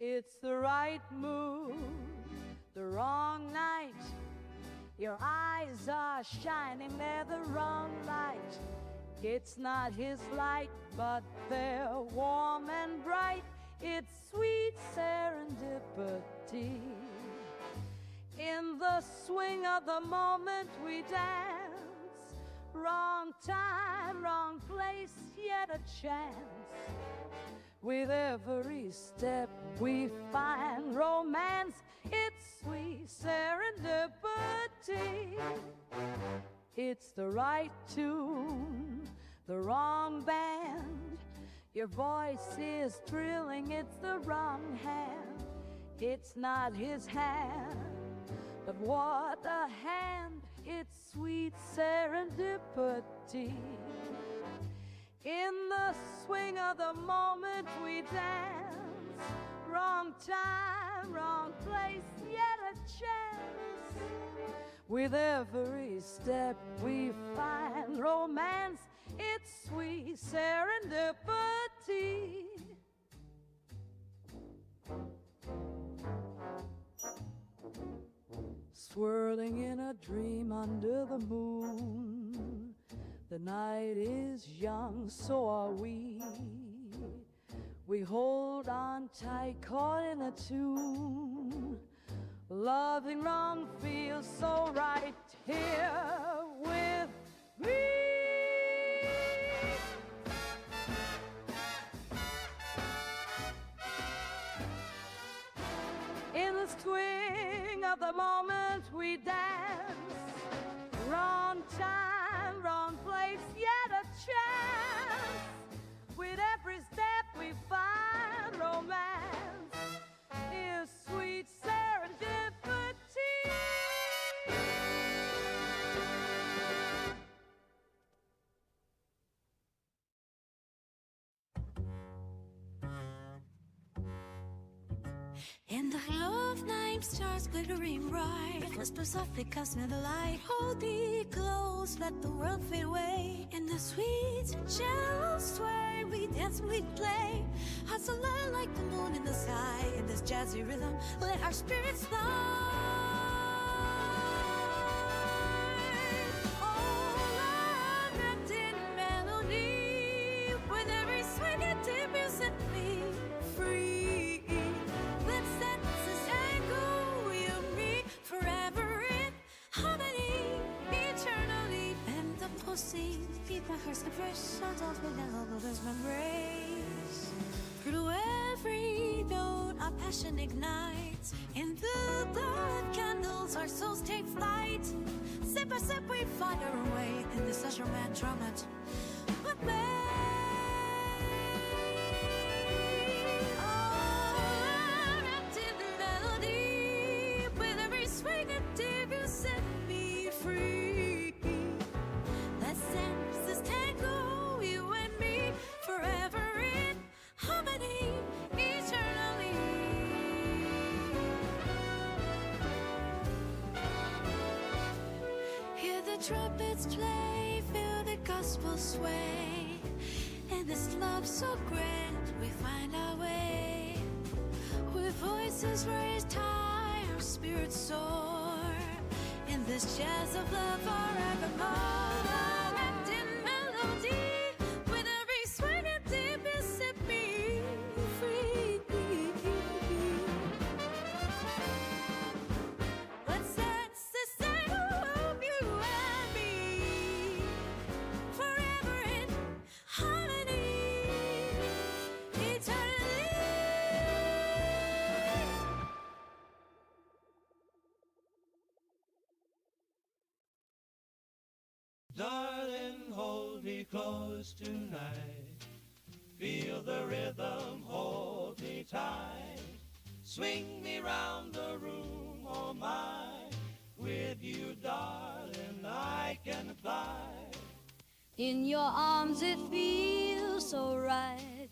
It's the right mood, the wrong night. Your eyes are shining, they're the wrong light. It's not his light, but they're warm and bright. It's sweet serendipity. In the swing of the moment we dance. Wrong time, wrong place, yet a chance. With every step we find romance. It's sweet serendipity. It's the right tune, the wrong band. Your voice is thrilling, it's the wrong hand. It's not his hand, but what a hand. It's sweet serendipity. In the swing of the moment we dance. Wrong time, wrong place, yet a chance. With every step we find romance. It's sweet serendipity. Swirling in a dream under the moon. The night is young, so are we. We hold on tight, caught in a tune. Loving wrong feels so right here with me. In the swing of the moment we dance. Wrong time, wrong place, yet a chance. With every step we find romance. Is sweet serendipity. In the glow of night, stars glittering bright. Whisper softly, cast me the light. Hold me close, let the world fade away. In the sweet, gentle sway, we dance, we play. Hearts alight like the moon in the sky. In this jazzy rhythm, let our spirits fly. All are wrapped in melody. With every swing and dip, you set me free. Let's dance this tango, you and me, forever in harmony, eternally. And the pulsing, beat my heart's impression, don't we now this embrace. Through every note, our passion ignites. In the dark candles, our souls take flight. Step by step, we find our way in this such romantic moment. What may all wrapped in melody. With every swing and dip, you set me free. Let's dance this tango, you and me, forever in harmony, eternally. Hear the trumpets play, feel the gospel sway. In this love so grand, we find our way. With voices raised high, our spirits soar. In this jazz of love forevermore. Wrapped in melody, with every swing and dip, you set me free. Let's dance this tango, you and me, forever in harmony, eternally. Darling, hold me close tonight. Feel the rhythm, hold me tight. Swing me round the room, oh my. With you, darling, I can fly. In your arms it feels so right.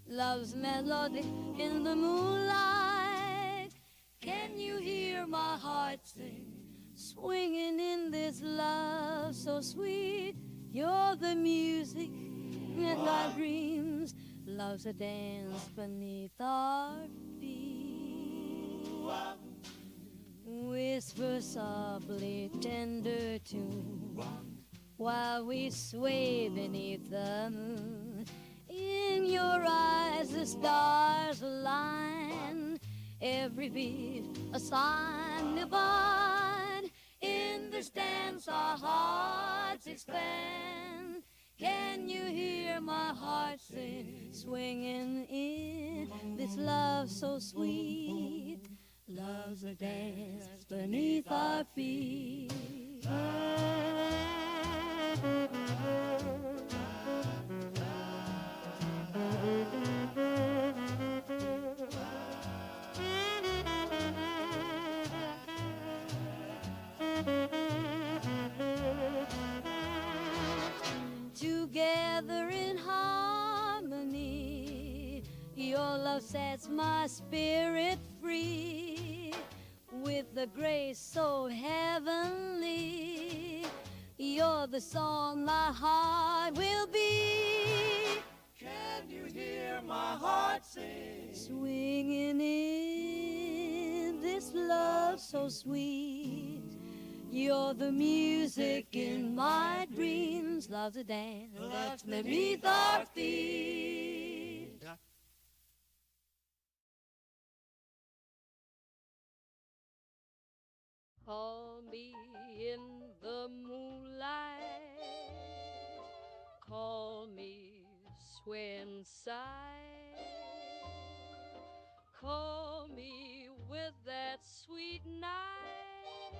Love's melody in the moonlight. Can you hear my heart sing? Swinging in this love so sweet. You're the music in our dreams. Love's a dance beneath our feet. Whisper softly tender tune while we sway beneath the moon. In your eyes the stars align, every beat a sign divine. In this dance our hearts expand. Can you hear my heart sing, swinging in this love so sweet? Love's a dance beneath our feet. Together in harmony, your love sets my spirit free. With a grace so heavenly, you're the song my heart will be. Can you hear my heart sing? Swinging in this love so sweet. You're the music in my dreams. Love's a dance that's beneath our feet. Call me in the moonlight, call me swing side, call me with that sweet night,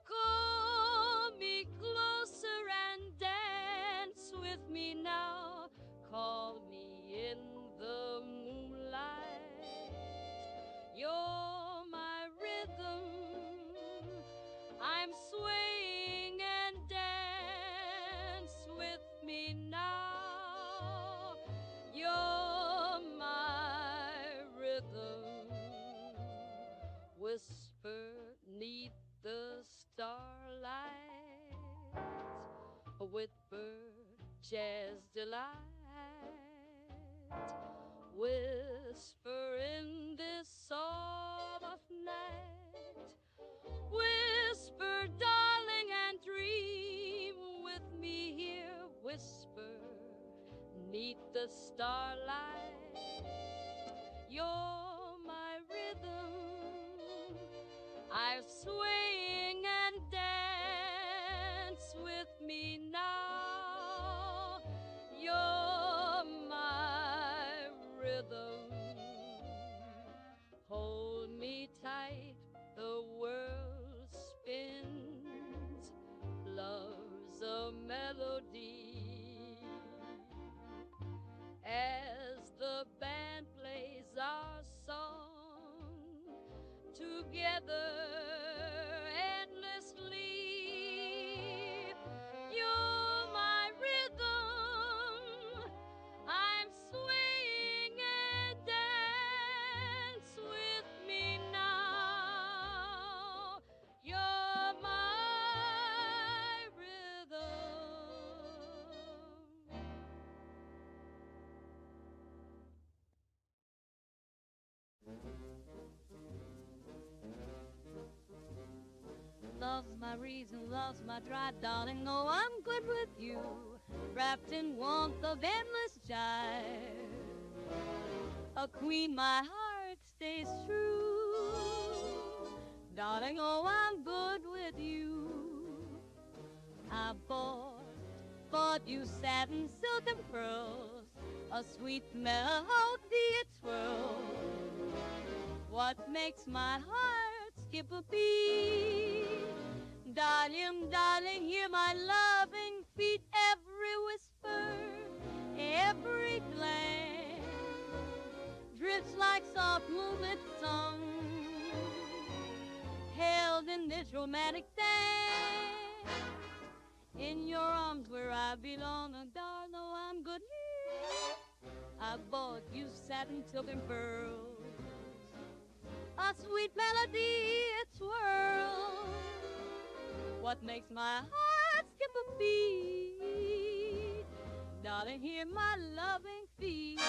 call me closer and dance with me now, call me in the moonlight. You're my rhythm, I'm swaying and dance with me now. You're my rhythm. Whisper 'neath the starlight with bird jazz delight. Whisper in this soft night. Whisper, darling, and dream with me here. Whisper 'neath the starlight. You're my rhythm, I'm swaying and dance with me now. You're my rhythm. Hold me tight, the world spins. Love's a melody. As the band plays our song together endlessly. You're my rhythm, I'm swaying and dance with me now. You're my rhythm. Love's my reason, love's my drive, darling. Oh, I'm good with you, wrapped in warmth of endless jive. A queen, my heart stays true, darling. Oh, I'm good with you. I bought you satin, silk, and pearls, a sweet melody it swirls. What makes my heart skip a beat? Darling, darling, hear my loving feet. Every whisper, every glance drifts like soft moonlit song, held in this romantic dance. In your arms where I belong, oh, darling, oh, I'm good here. I bought you satin, silk, and pearls, a sweet melody it swirls. What makes my heart skip a beat? Darling, hear my loving feet.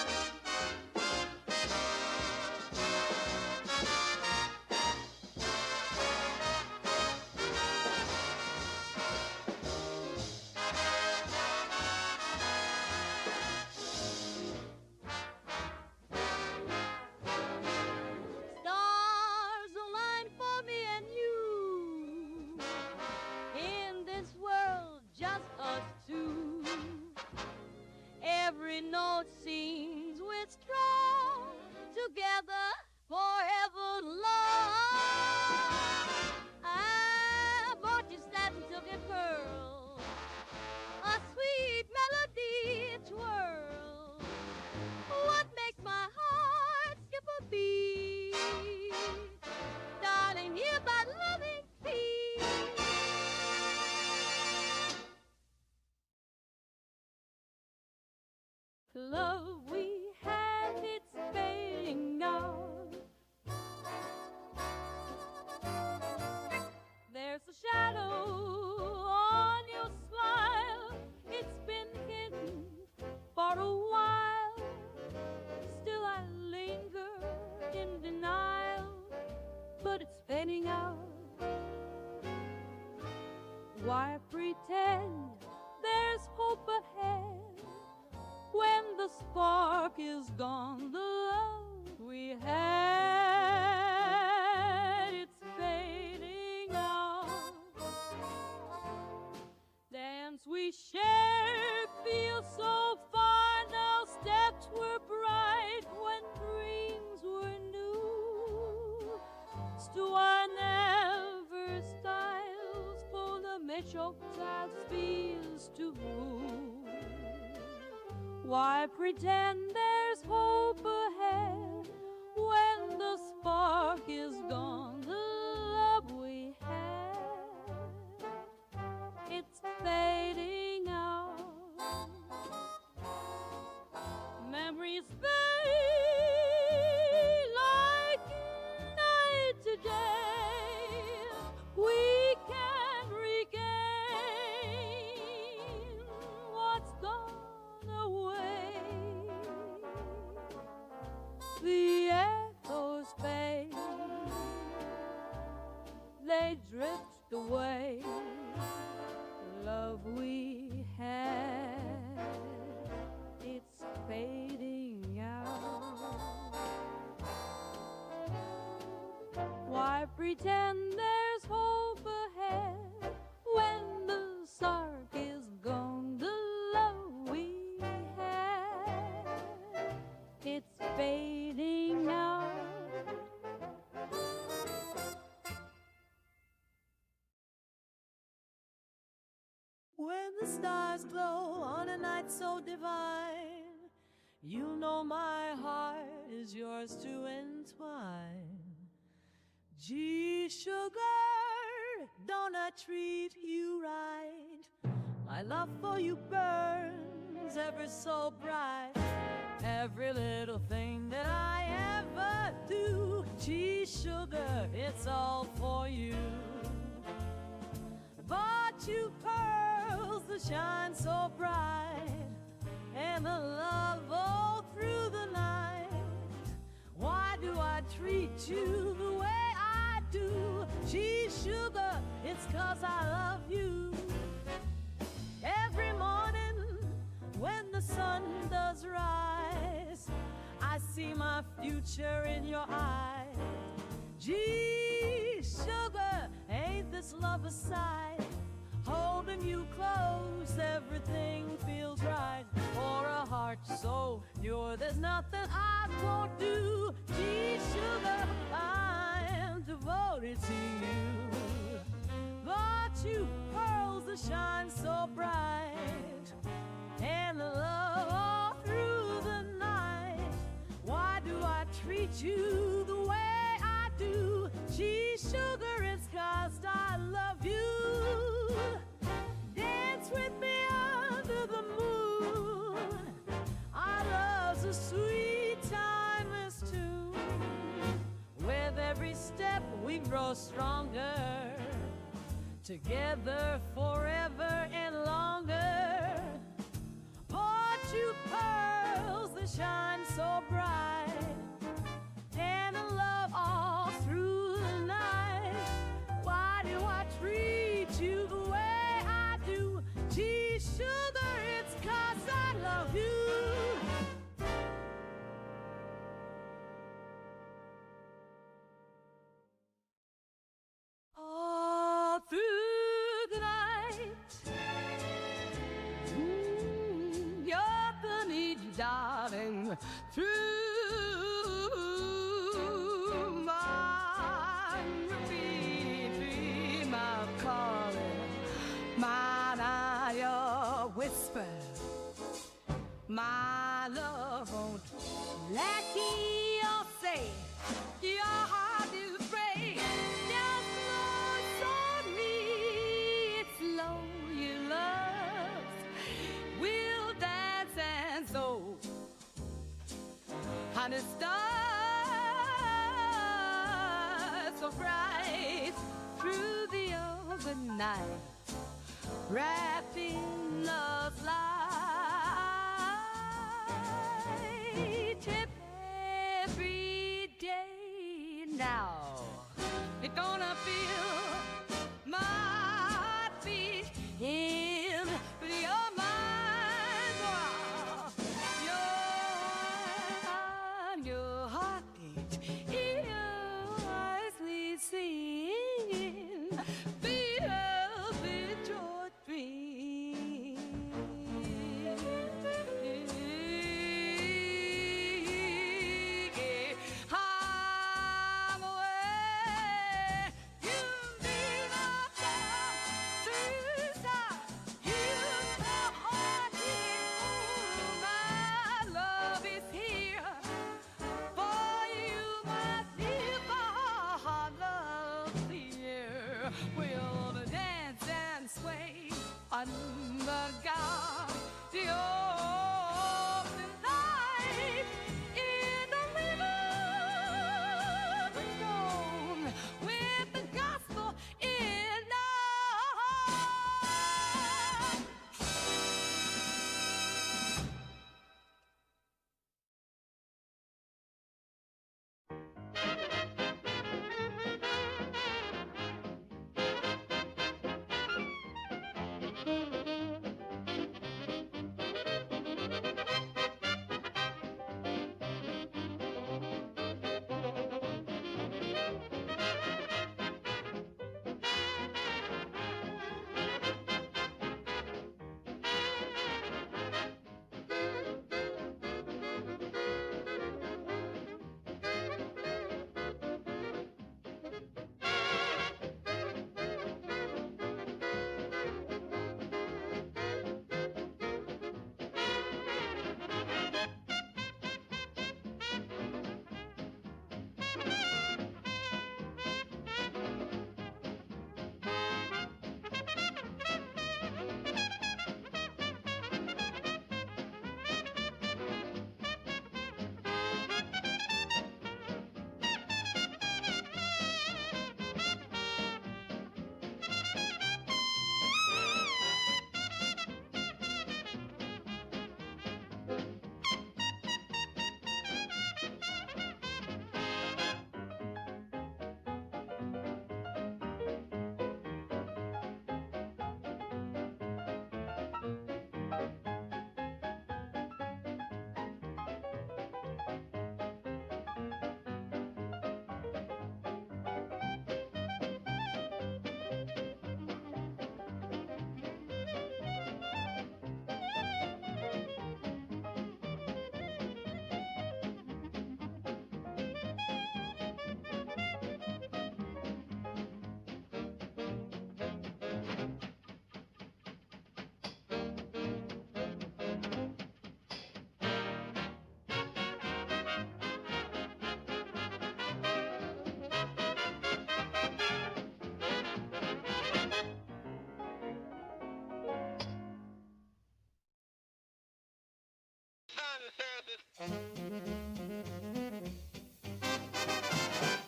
The love we had, it's fading out. There's a shadow on your smile. It's been hidden for a while. Still I linger in denial, but it's fading out. Why pretend there's hope ahead when the spark is gone? The love we had, it's fading out. Dance we shared feels so far now. Steps were bright when dreams were new. Still I never styles for the metropolitan fields to move. Why pretend there's hope ahead when the spark is gone? The love we had, it's fading out. Memories fade like night today. We can regain what's gone away. The echoes fade, they drift away. The love we had, it's fading out. Why pretend there's hope ahead when the spark is gone? The love we had, it's fading out. When the stars glow on a night so divine, you know my heart is yours to entwine. Gee, sugar, don't I treat you right? My love for you burns ever so bright. Every little thing that I ever do, gee, sugar, it's all for you. Bought you pearls that shine so bright, and the love all through the night. Why do I treat you the way I do? Gee, sugar, it's 'cause I love you. Every morning when the sun does rise, I see my future in your eyes. Gee, sugar, ain't this love a sight? Holding you close, everything feels right. For a heart so pure, there's nothing I won't do. Gee, sugar, I'm devoted to you. Bought you pearls that shine so bright, and love all through the night. Why do I treat you the way I do? Gee, sugar, it's 'cause I love you. Dance with me under the moon. Our love's a sweet, timeless tune. With every step we grow stronger, together forever and longer. Bought you pearls that shine so bright, and a love all through the night. Why do I treat you the way I do? Gee, sugar, it's 'cause I love you. All through the night, you're the need, darling, through my dream of calling, mine eye, your whisper, my love won't lack or say, your heart is brave, just flows on me, it's low you love, we'll dance and so good night, wrapped in love's light. Every day now, it's gonna feel my feet in your mind. Your heartbeat, your eyes lead singing, beat up with your dreams. I'm away, you need not come to stop. You know my love is here for you, my dear, my love here. We'll dance and sway under God, the open light in the living stone with the gospel in us.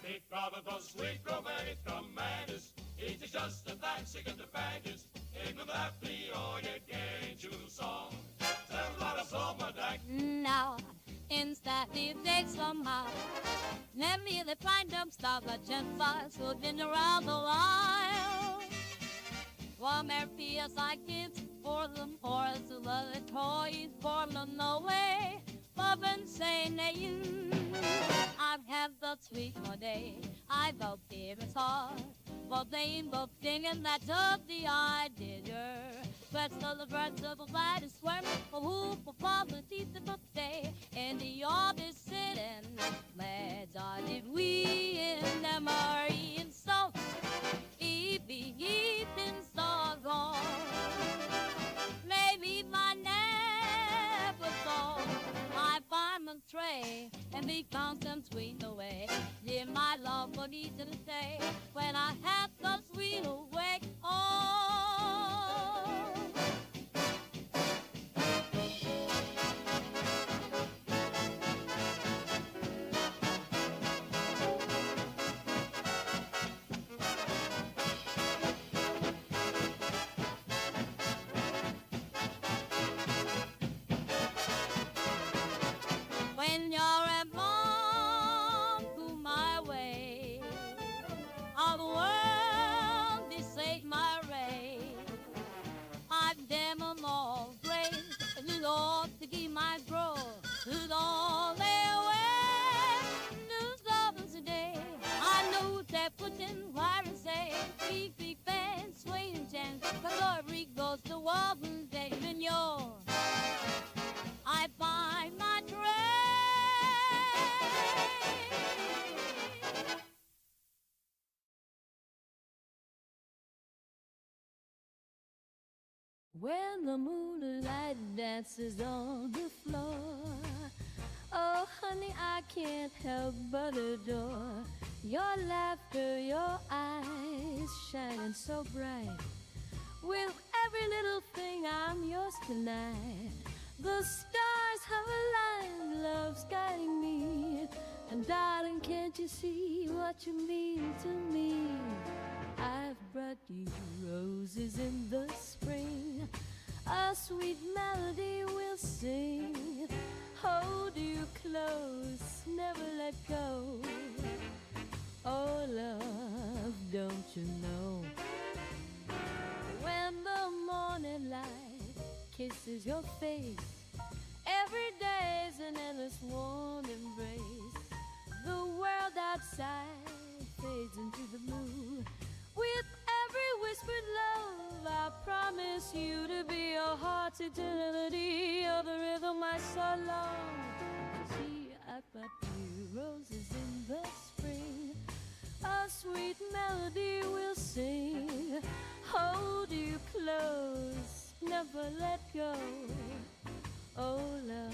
Big brother does sweet romantic the maddest. It is just the fancy and the baddest. In the happy or you get you song. Tell a lot of summer that Now, instead of days from my let me the find them stuff a chance who've been around the while. Warm air feels like it's for them, or as the other toys for them no way. Bob and say nayin. I've had the sweet one day. I both did it's hard. Both name, both thinking that of the idea. But still the birds of the light is swarming for who for poverty to the day. And the office sitting, glad did we in the marine so eating so gone. Maybe my never thought I find my tray and be constant sweet away. Dear my love would easy to say when I had the sweet awake. Oh, when the moonlight dances on the floor. Oh, honey, I can't help but adore your laughter, your eyes shining so bright. With every little thing, I'm yours tonight. The stars have aligned, love's guiding me. And darling, can't you see what you mean to me? I've brought you roses in the spring. A sweet melody will sing. Hold you close, never let go. Oh, love, don't you know? When the morning light kisses your face, every day's an endless warm embrace. The world outside fades into the blue. With every whispered love, I promise you to be your heart's eternity. You're the rhythm I so long to see. I brought you roses in the spring. A sweet melody will sing. Hold you close, never let go. Oh, love,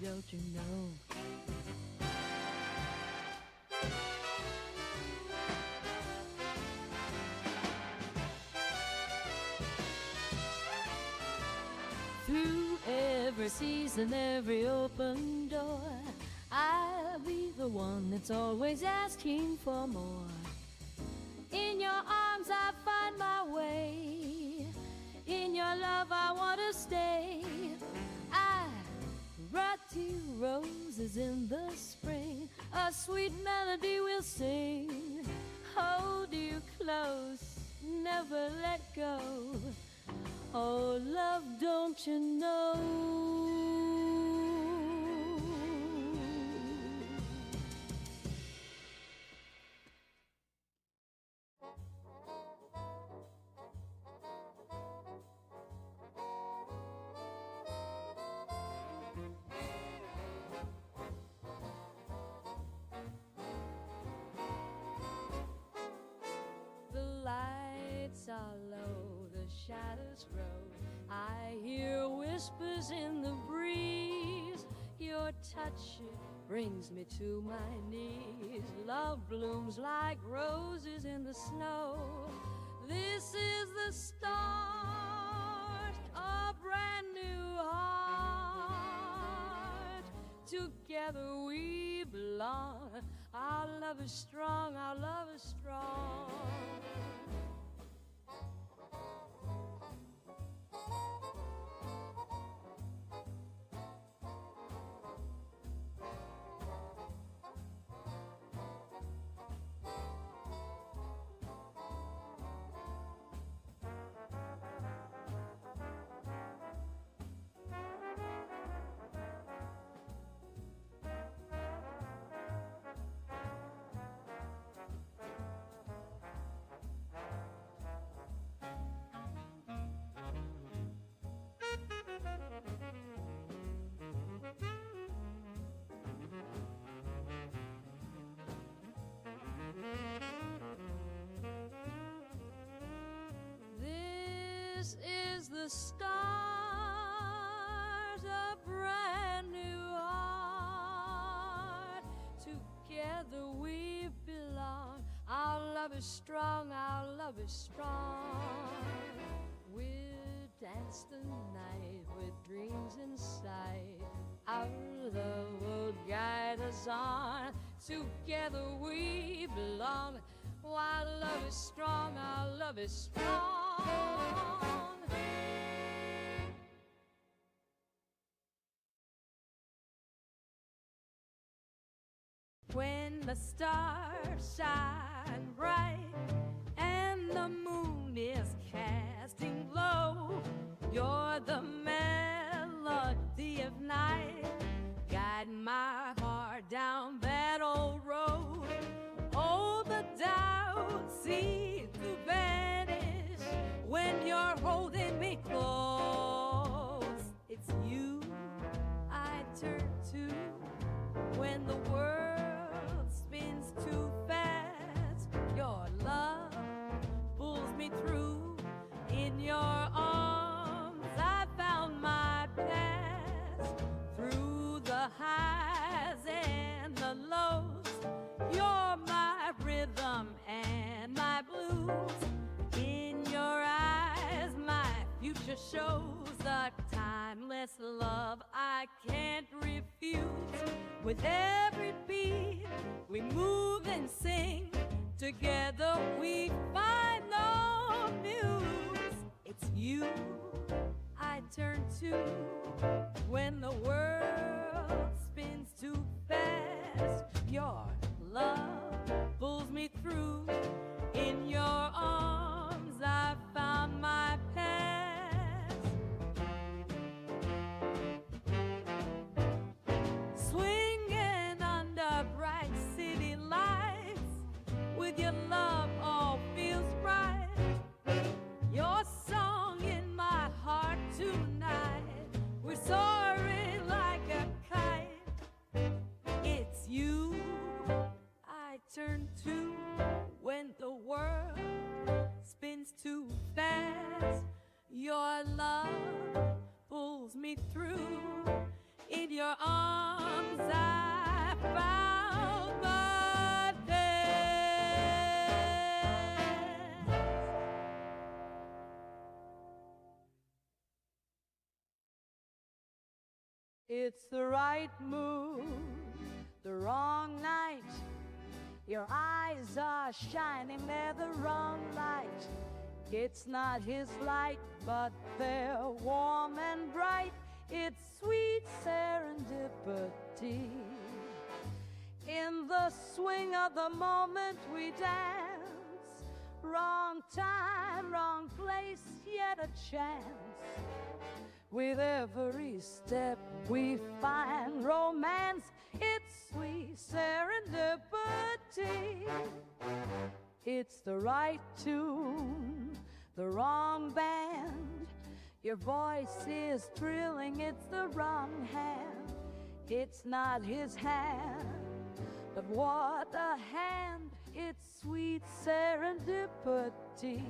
don't you know? Through every season, every open door, I'll be the one that's always asking for more. In your arms I find my way. In your love I want to stay. I brought you roses in the spring. A sweet melody will sing. Hold you close, never let go. Oh, love, don't you know? The lights are low, the shadows grow. I hear whispers in the breeze. Your touch, it brings me to my knees. Love blooms like roses in the snow. This is the start, a brand new heart. Together we belong. Our love is strong, our love is strong. This is the start, a brand new heart. Together we belong. Our love is strong, our love is strong. We'll dance the night with dreams in sight. Our love will guide us on. Together we belong. While love is strong, our love is strong. When the stars shine bright and the moon is casting low, you're the melody of night, guiding my heart down that old road. Oh, the doubts seem to vanish when you're holding me close. It's you I turn to when the world spins too fast. Your love endless love I can't refuse. With every beat we move and sing, together we find no muse. It's you I turn to when the world spins too fast. Your love pulls me through. In your arms I found my past. Swinging under bright city lights, with your love all feels right. Your song in my heart tonight, we're soaring like a kite. It's you I turn to when the world spins too fast. Your love pulls me through. In your arms I found my past. It's the right mood, the wrong night. Your eyes are shining, they're the wrong light. It's not his light, but they're warm and bright. It's sweet serendipity. In the swing of the moment we dance. Wrong time, wrong place, yet a chance. With every step we find romance. It's sweet serendipity. It's the right tune, the wrong band. Your voice is thrilling, it's the wrong hand. It's not his hand, but what a hand. It's sweet serendipity.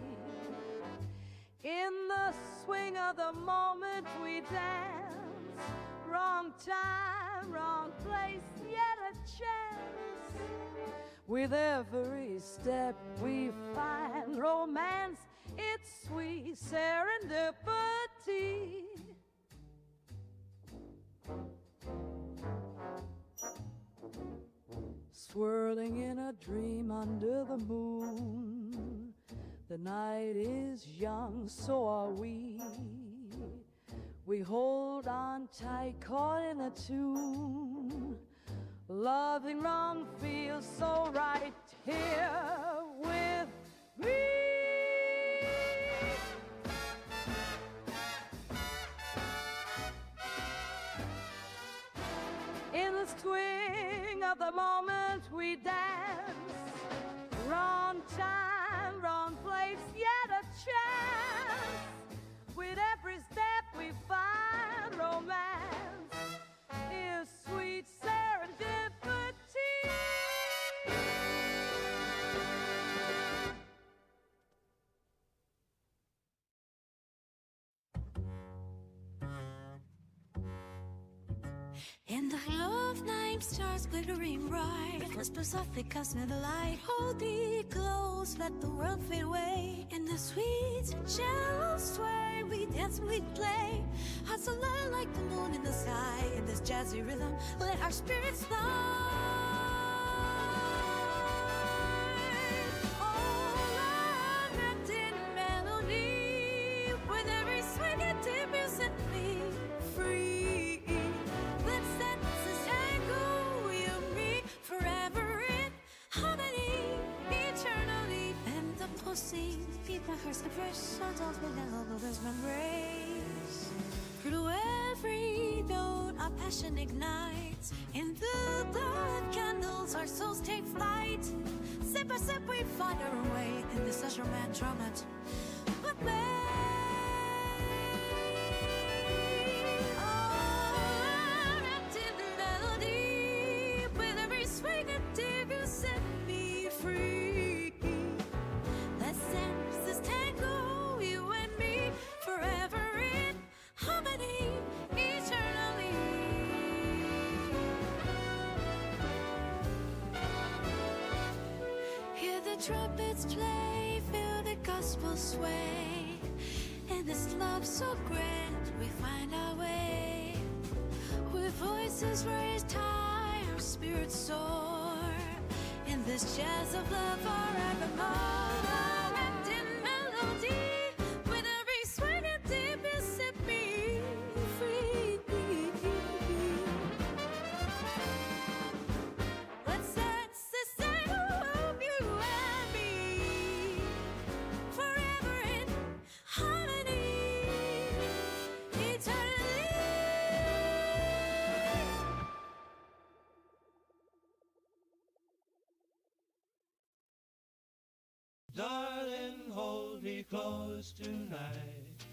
In the swing of the moment we dance. Wrong time, wrong place, yet a chance. With every step we find romance. It's sweet serendipity. Swirling in a dream under the moon. The night is young, so are we. We hold on tight, caught in a tune. Loving wrong feels so right here with me. In the swing of the moment we dance. Wrong time, wrong place, yet a chance. With every step we find romance. Is sweet serendipity. In the glow of night, stars glittering bright. Whisper softly, cast me the light. Hold me close, let the world fade away. In the sweet, gentle sway, we dance and we play. Hearts alight like the moon in the sky. In this jazzy rhythm, let our spirits fly. All are wrapped in melody. With every swing and dip, you set me free. Let's dance this tango, you and me, forever in harmony, eternally. And the pulsing beat my heart's fresh sounds of the elbows embrace. Through every note, our passion ignites. In the dark candles, our souls take flight. Step by step, we find our way in this social man drama. But swing and dip, you set me free. Let's dance this tango, you and me, forever in harmony, eternally. Hear the trumpets play, feel the gospel sway. In In this love so grand, we find our way. With voices raised high, our spirits soar. In this jazz of love forevermore. Wrapped in melody, with every swing and dip, you set me free. Let's dance this tango of you and me, forever in harmony, eternally. Darling, hold me close tonight.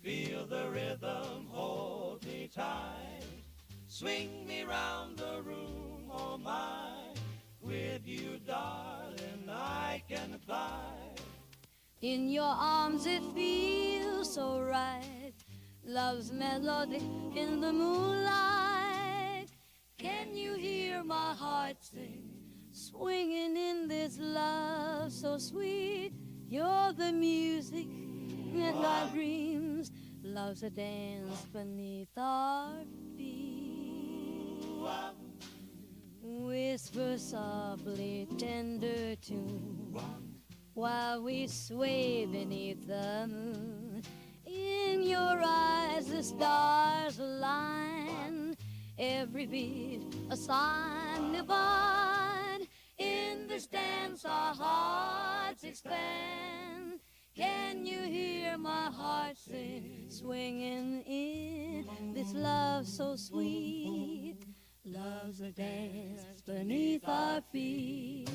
Feel the rhythm, hold me tight. Swing me round the room, oh my. With you, darling, I can fly. In your arms it feels so right. Love's melody in the moonlight. Can you hear my heart sing? Swinging in this love so sweet. You're the music in our dreams. Love's a dance beneath our feet. Whisper softly, tender tune, while we sway beneath the moon. In your eyes the stars align, every beat a sign divine. In this dance our hearts expand. Can you hear my heart sing, swinging in this love so sweet? Love's a dance beneath our feet.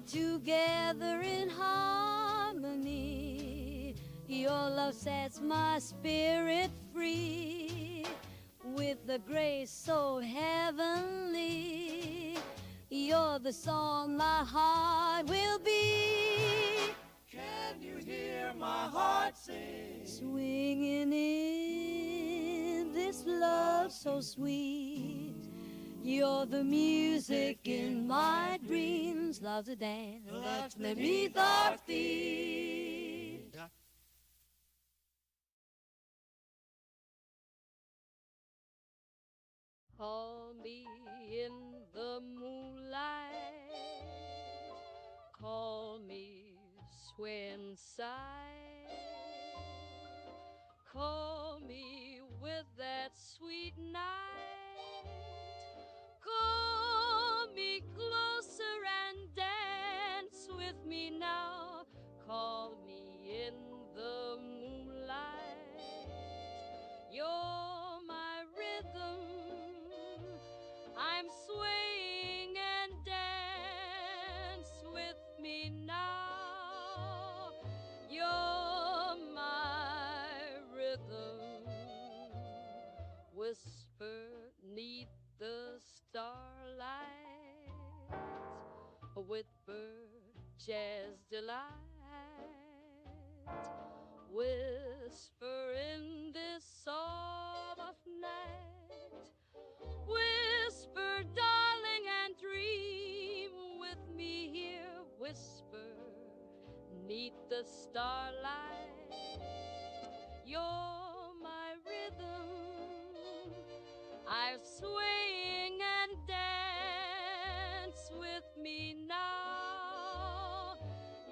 Together in harmony, your love sets my spirit free. With the grace so heavenly, you're the song my heart will be. Can you hear my heart sing? Swinging in this love so sweet. You're the music in my dreams. Love's a dance that's beneath our feet. Call me in the moonlight. Call me swing side. Call me with that sweet night. Call me closer and dance with me now. Call me in the moonlight. You're my rhythm. I'm swaying and dance with me now. You're my rhythm. Whisper 'neath the starlight with bird jazz delight. Whisper in this soft night. Whisper, darling, and dream with me here. Whisper 'neath the starlight. You're my rhythm. I'm swaying and dance with me now.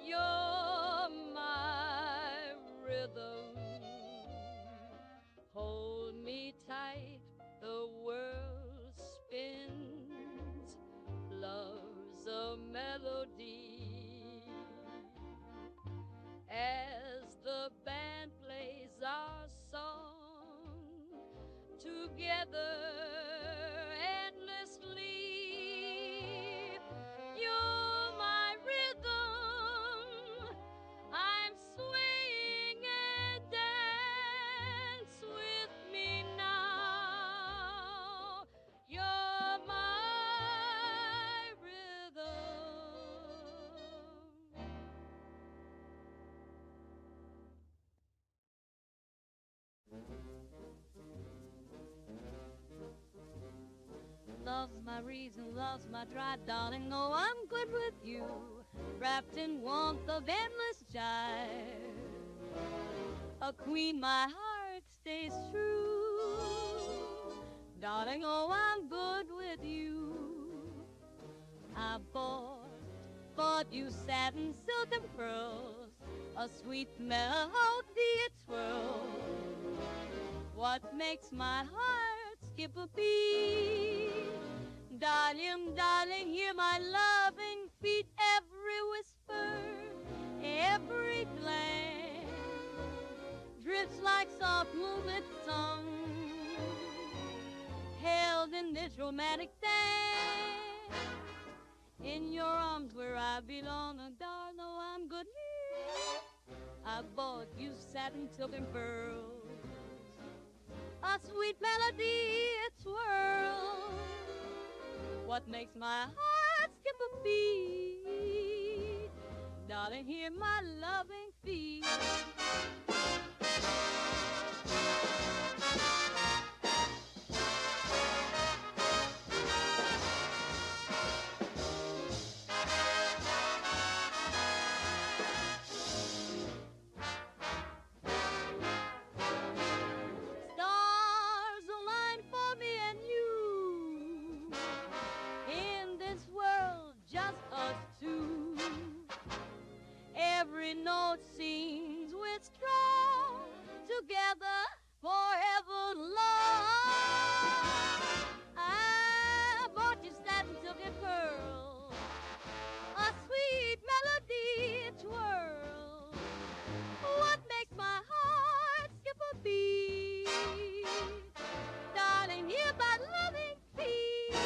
You're my rhythm. Hold me tight, the world spins. Love's a melody. As the band plays our song together endlessly, you're reason, love's my dry, darling. No, I'm good with you, wrapped in warmth of endless jive. A queen, my heart stays true, darling. Oh, I'm good with you. I bought you satin, silk, and pearls, a sweet melody it swirls. What makes my heart skip a beat? Darling, darling, hear my loving feet, every whisper, every glance drifts like soft moonlit song, held in this romantic dance. In your arms where I belong, oh, darling, oh, I'm good here. I bought you satin, silk, and pearls, a sweet melody it swirls. What makes my heart skip a beat? Darling, hear my loving feet. Stars align for me and you, in this world just us two. Every note sings we're strong, together forever long. I bought you satin, silk, and pearls, a sweet melody it twirls. What makes my heart skip a beat? Darling, hear my loving feet.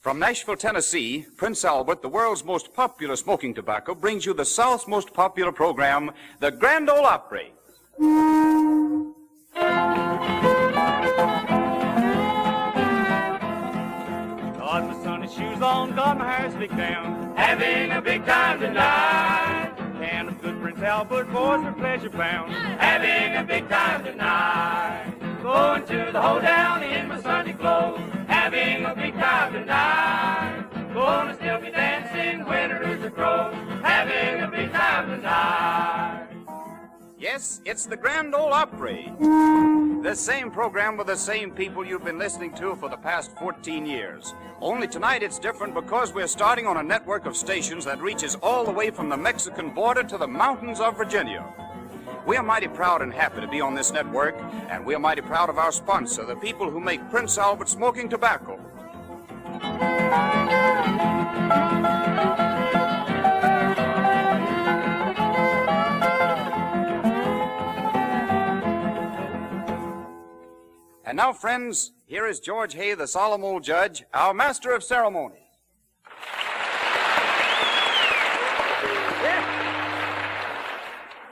From Nashville, Tennessee, Prince Albert, the world's most popular smoking tobacco, brings you the South's most popular program, the Grand Ole Opry. Got my sunny shoes on, got my hair slicked down, having a big time tonight. Can of good Prince Albert boys for pleasure bound, having a big time tonight. Going to the hoedown in my Sunday clothes, having a big time tonight. Gonna still be dancing when the rooster crows, having a big time tonight. Yes, it's the Grand Ole Opry. The same program with the same people you've been listening to for the past 14 years. Only tonight it's different because we're starting on a network of stations that reaches all the way from the Mexican border to the mountains of Virginia. We are mighty proud and happy to be on this network, and we are mighty proud of our sponsor, the people who make Prince Albert smoking tobacco. And now, friends, here is George Hay, the solemn old judge, our master of ceremonies.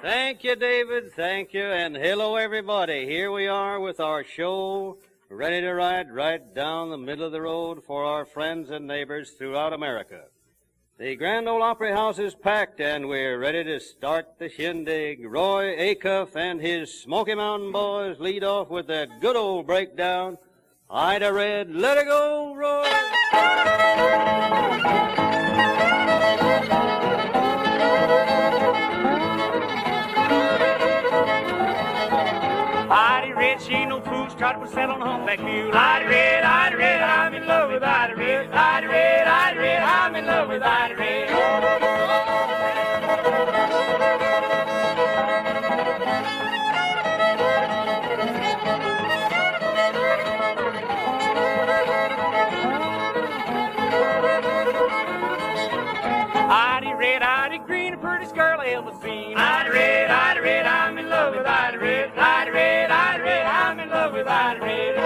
Thank you, David. Thank you. And hello, everybody. Here we are with our show, ready to ride right down the middle of the road for our friends and neighbors throughout America. The Grand Ole Opry House is packed, and we're ready to start the shindig. Roy Acuff and his Smoky Mountain Boys lead off with that good old breakdown. Ida Red, let her go, Roy. Ida Red, she ain't no fool, she tried to put saddle on a humpback mule. Ida Red, I'm in love with Ida Red. Ida Red, I'm in love with Ida Red. Ida Red, Ida Green, the prettiest girl I ever seen. Ida Red, I'm in love with Ida Red. Ida Red, I'm in love with Ida Red.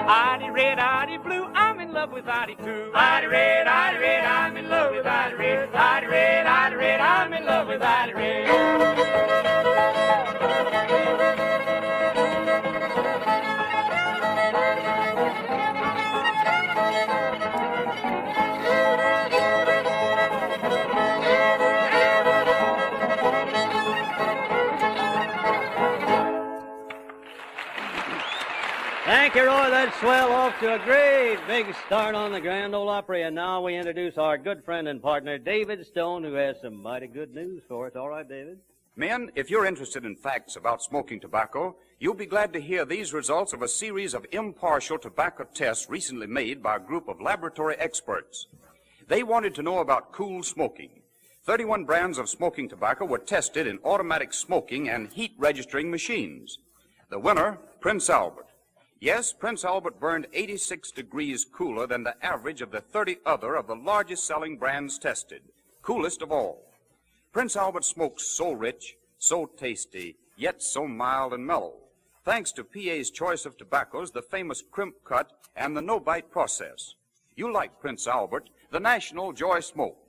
Ida Red, Ida Blue, I'm in love with Ida too. Ida Red, I'm in love with Ida Red. Ida Red, I'm in love with Ida Red. Thank you, Roy. That's swell. Off to a great big start on the Grand Ole Opry. And now we introduce our good friend and partner, David Stone, who has some mighty good news for us. All right, David? Men, if you're interested in facts about smoking tobacco, you'll be glad to hear these results of a series of impartial tobacco tests recently made by a group of laboratory experts. They wanted to know about cool smoking. 31 brands of smoking tobacco were tested in automatic smoking and heat registering machines. The winner, Prince Albert. Yes, Prince Albert burned 86 degrees cooler than the average of the 30 other of the largest selling brands tested, coolest of all. Prince Albert smokes so rich, so tasty, yet so mild and mellow, thanks to PA's choice of tobaccos, the famous crimp cut and the no-bite process. You like Prince Albert, the national joy smoke.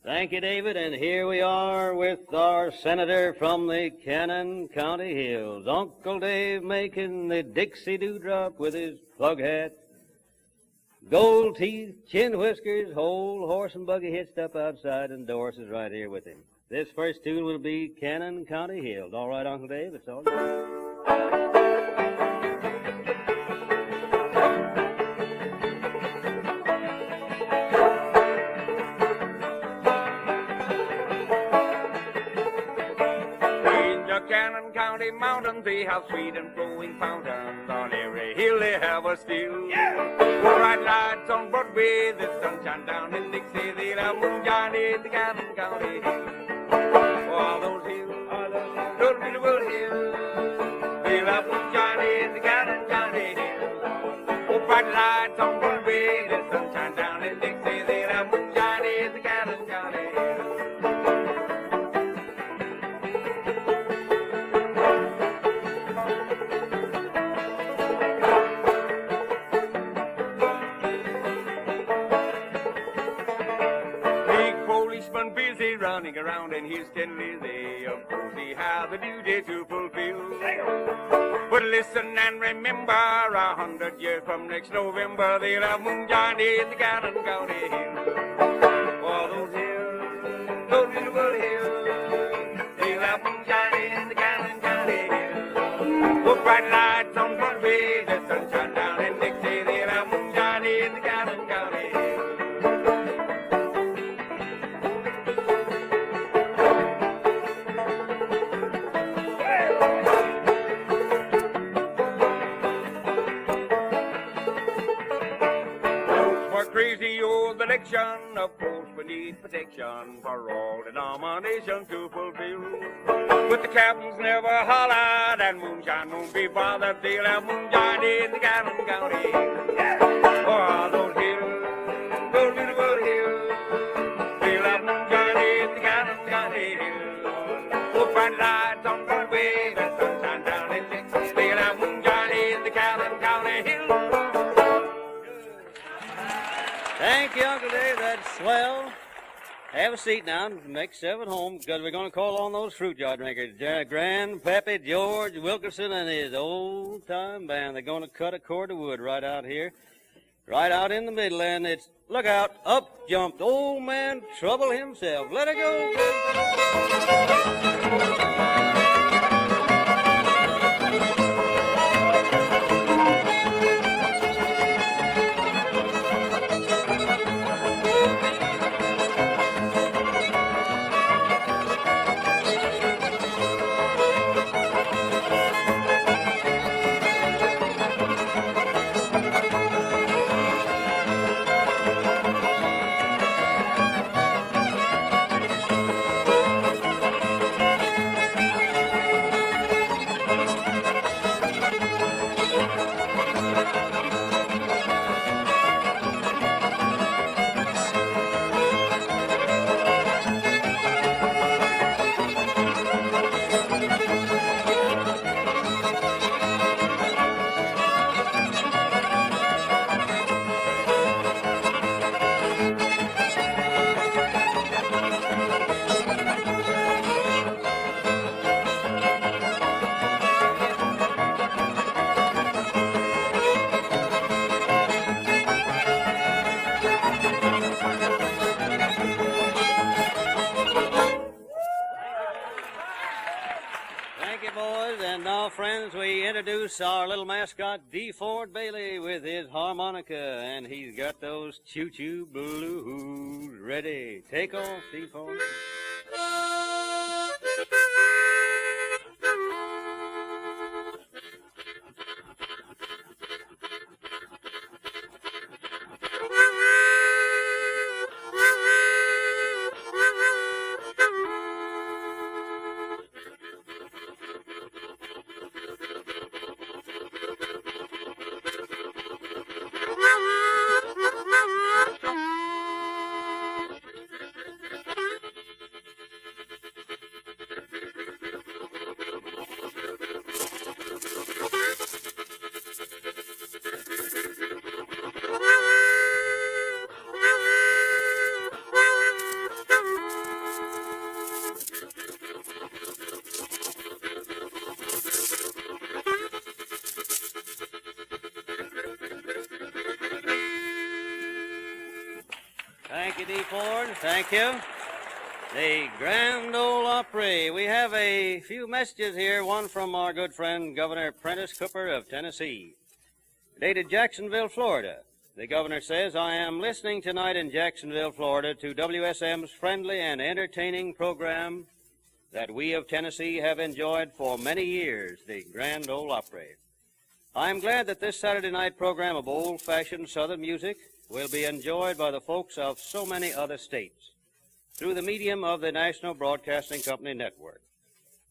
Thank you, David. And here we are with our senator from the Cannon County Hills, Uncle Dave, making the Dixie Dewdrop with his plug hat. Gold teeth, chin whiskers, whole horse and buggy hitched up outside, and Doris is right here with him. This first tune will be Cannon County Hills. All right, Uncle Dave, it's all yours. Cannon County mountains, they have sweet and flowing fountains. On every hill they have a still. Yeah! Bright lights on Broadway, the sunshine down in Dixie. They'll have moonshine in the Cannon County hills. All those hills, those beautiful hills. They'll have moonshine in the Cannon County hills. Oh, bright lights on Broadway, the sunshine down in Dixie. around in his tenly, they of course he has a duty to fulfill. But listen and remember, 100 years from next November, they'll have moonshine in the Cannon County hills. For those hills, those beautiful hills, they'll have moonshine in the Cannon County hills. With bright lights on Broadway, the sunshine down in Dixie, they'll have moonshine in the Cannon County hills. Crazy old election, of course we need protection for all denominations to fulfill. But the captains never hollered and moonshine won't be bothered. They'll have moonshine in the Cannon County. Oh, those hills, those beautiful hills, they'll have moonshine in the Cannon County hills. We'll find lights on Broadway, the sunshine down in Dixie. They'll have moonshine in the Cannon County hills. Thank you, Uncle Dave. That's swell. Have a seat now and make 7 home because we're going to call on those fruit jar drinkers. Grandpappy George Wilkerson and his old-time band. They're going to cut a cord of wood right out here, right out in the middle, and it's, look out, up jumped old man Trouble himself. Let it go, our little mascot, D. Ford Bailey, with his harmonica, and he's got those choo-choo blues ready. Take off, D. Ford. Thank you, D. Ford. Thank you. The Grand Ole Opry. We have a few messages here, one from our good friend, Governor Prentice Cooper of Tennessee. Dated Jacksonville, Florida. The governor says, I am listening tonight in Jacksonville, Florida, to WSM's friendly and entertaining program that we of Tennessee have enjoyed for many years, the Grand Ole Opry. I am glad that this Saturday night program of old-fashioned Southern music will be enjoyed by the folks of so many other states through the medium of the National Broadcasting Company Network,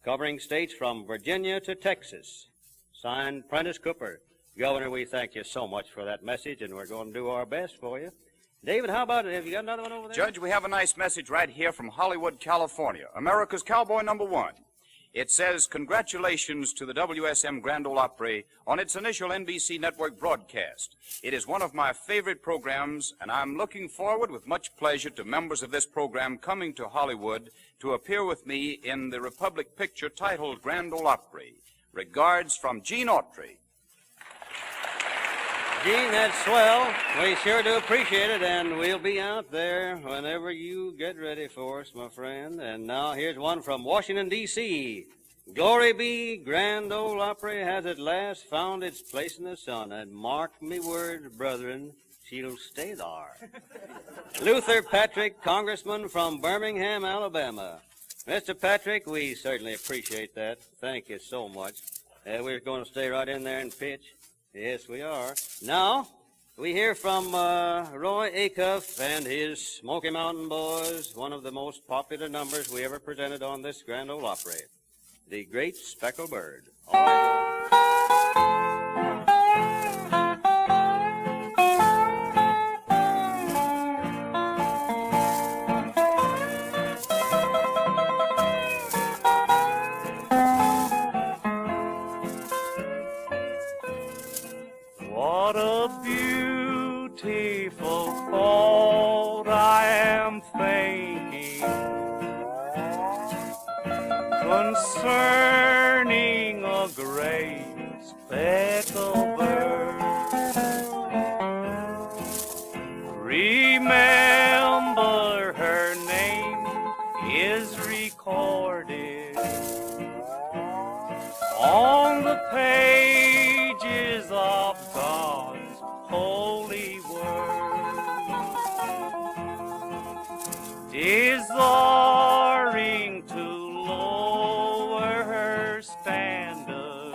covering states from Virginia to Texas. Signed, Prentice Cooper. Governor, we thank you so much for that message, and we're going to do our best for you. David, how about it? Have you got another one over there? Judge, we have a nice message right here from Hollywood, California, America's cowboy #1. It says congratulations to the WSM Grand Ole Opry on its initial NBC network broadcast. It is one of my favorite programs, and I'm looking forward with much pleasure to members of this program coming to Hollywood to appear with me in the Republic picture titled Grand Ole Opry. Regards from Gene Autry. Gene, that's swell. We sure do appreciate it, and we'll be out there whenever you get ready for us, my friend. And now here's one from Washington, D.C. Glory be, Grand Ole Opry has at last found its place in the sun, and mark me words, brethren, she'll stay there. Luther Patrick, Congressman from Birmingham, Alabama. Mr. Patrick, we certainly appreciate that. Thank you so much. We're going to stay right in there and pitch. Yes, we are. Now, we hear from Roy Acuff and his Smoky Mountain Boys, one of the most popular numbers we ever presented on this Grand Ole Opry, The Great Speckled Bird. All right. What a beautiful thought I am thinking concerning a great speckled bird. Remember, her name is recorded on the pages of God's holy word, desiring to lower her standard.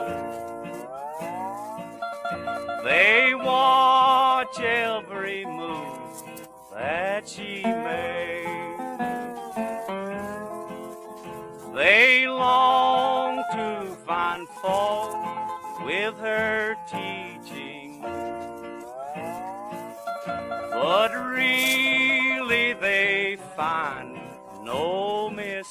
They watch every move that she makes. They long to find fault with her teaching, but really they find no mistake.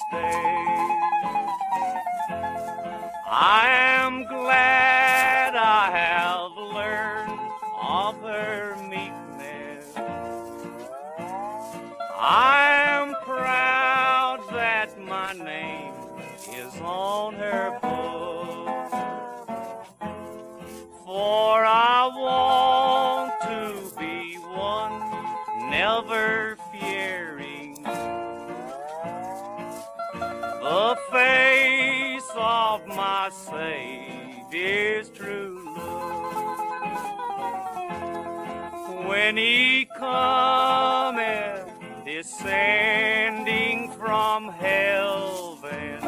I am glad I have learned of her meekness. I am proud that my name is on her book, for I want to be one never fearing the face of my Savior's true love. When he cometh descending from heaven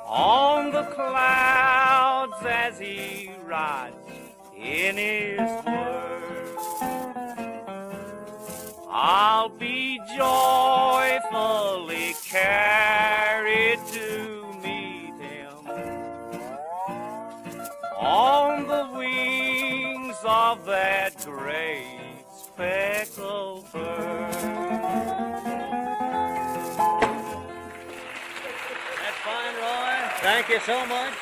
on the clouds as he rides in his word, I'll be joyfully carried to meet him on the wings of that great speckled bird. That's fine, Roy. Thank you so much.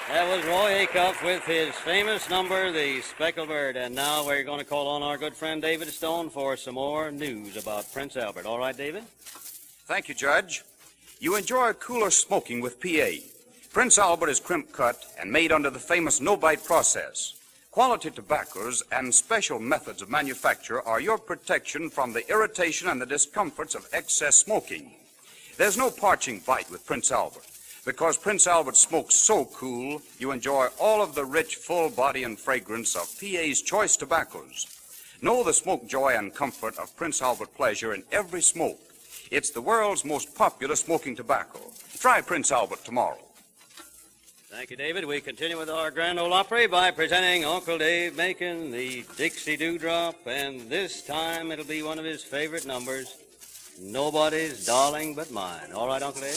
That was Roy Acuff with his famous number, The Speckled Bird. And now we're going to call on our good friend David Stone for some more news about Prince Albert. All right, David? Thank you, Judge. You enjoy cooler smoking with PA. Prince Albert is crimp cut and made under the famous no-bite process. Quality tobaccos and special methods of manufacture are your protection from the irritation and the discomforts of excess smoking. There's no parching bite with Prince Albert. Because Prince Albert smokes so cool, you enjoy all of the rich, full body and fragrance of PA's choice tobaccos. Know the smoke joy and comfort of Prince Albert pleasure in every smoke. It's the world's most popular smoking tobacco. Try Prince Albert tomorrow. Thank you, David. We continue with our Grand Ole Opry by presenting Uncle Dave Macon, the Dixie Dewdrop, and this time it'll be one of his favorite numbers, Nobody's Darling But Mine. All right, Uncle Dave?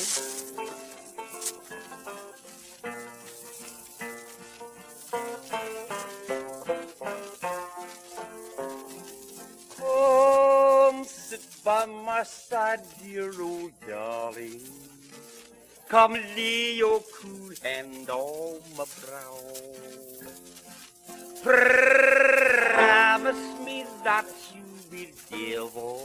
Come sit by my side, dear old darling. Come lay your cool hand on my brow. Promise me that you will never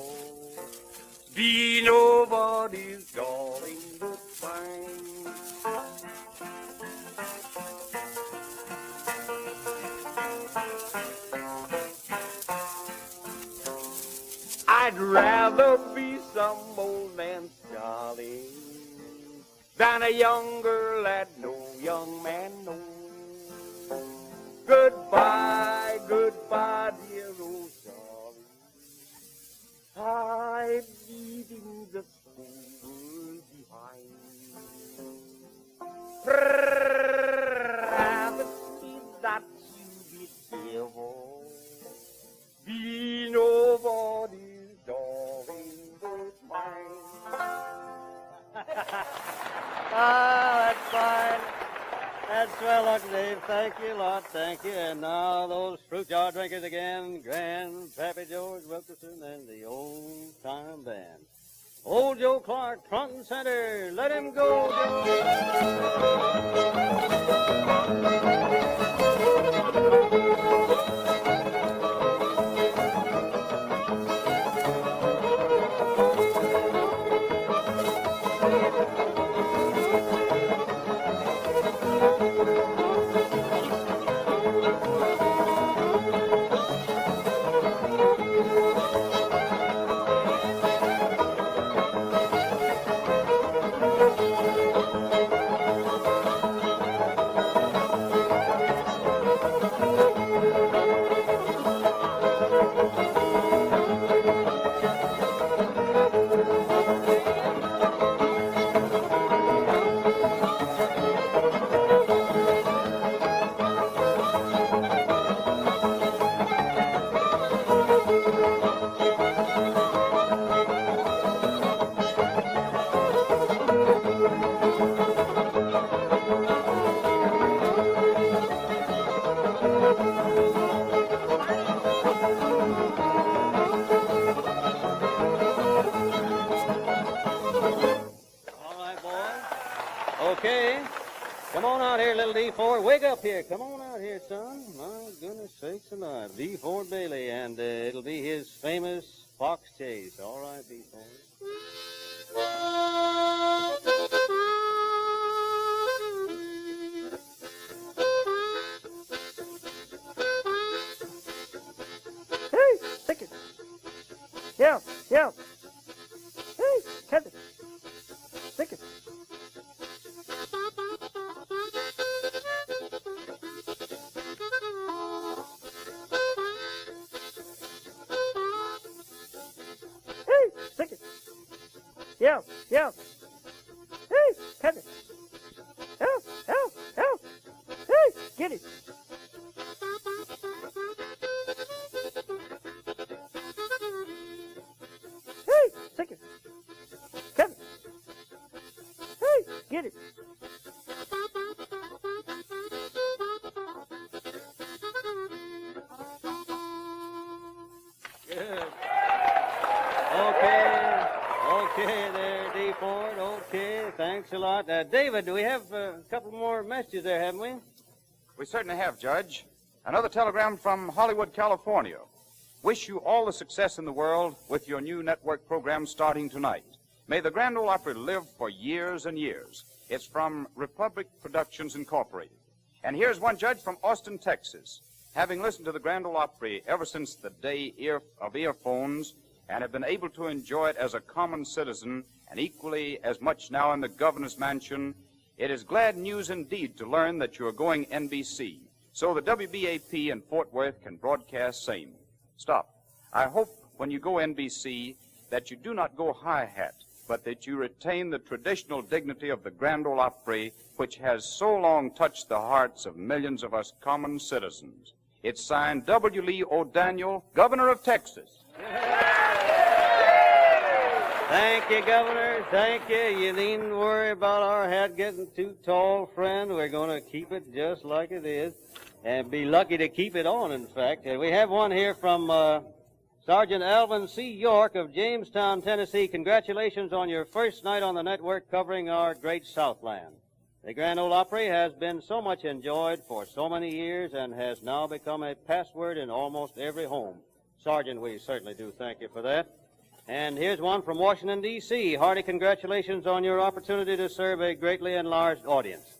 be nobody's darling but mine. I'd rather be some old man's darling than a young girl that no young man knows. Goodbye, goodbye, dear old darling. I'm leaving the school behind. Promise me that you will never be nobody's darling but mine. Ah, that's fine. That's swell, Uncle Dave. Thank you a lot. Thank you. And now those fruit jar drinkers again, Grandpappy George Wilkerson and the old-time band. Old Joe Clark, front and center. Let him go, Okay. Come on out here, little D4. Wake up here. Come on out here, son. My goodness sakes alive. D4 Bailey, and it'll be his famous fox chase. All right, D4. Hey, take it. Yeah, yeah. Hey, catch it. Take it. Hey, take it. Yeah, yeah. Hey, catch it. Help, help, help. Hey, get it. Hey, take it. Catch it. Hey, get it. Good. Okay there, D. Ford. Okay, thanks a lot. David, we have a couple more messages there, haven't we? We certainly have, Judge. Another telegram from Hollywood, California. Wish you all the success in the world with your new network program starting tonight. May the Grand Ole Opry live for years and years. It's from Republic Productions Incorporated. And here's one, Judge, from Austin, Texas. Having listened to the Grand Ole Opry ever since the day of earphones and have been able to enjoy it as a common citizen and equally as much now in the governor's mansion, it is glad news indeed to learn that you are going NBC, so the WBAP in Fort Worth can broadcast same. Stop. I hope when you go NBC that you do not go hi-hat, but that you retain the traditional dignity of the Grand Ole Opry, which has so long touched the hearts of millions of us common citizens. It's signed W. Lee O'Daniel, Governor of Texas. Thank you, Governor. Thank you. You needn't worry about our hat getting too tall, friend. We're going to keep it just like it is and be lucky to keep it on, in fact. We have one here from Sergeant Alvin C. York of Jamestown, Tennessee, congratulations on your first night on the network covering our great Southland. The Grand Ole Opry has been so much enjoyed for so many years and has now become a password in almost every home. Sergeant, we certainly do thank you for that. And here's one from Washington, D.C. Hearty congratulations on your opportunity to serve a greatly enlarged audience.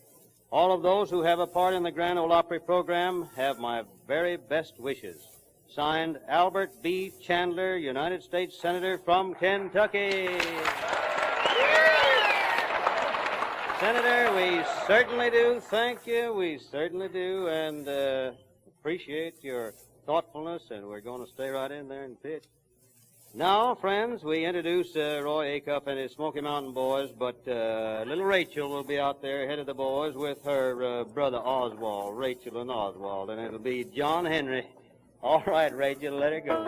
All of those who have a part in the Grand Ole Opry program have my very best wishes. Signed, Albert B. Chandler, United States Senator from Kentucky. Senator, we certainly do thank you. We certainly do, and appreciate your thoughtfulness, and we're going to stay right in there and pitch. Now, friends, we introduce Roy Acuff and his Smoky Mountain Boys, but little Rachel will be out there ahead of the boys with her brother Oswald, Rachel and Oswald, and it'll be John Henry. All right, Rachel, let her go.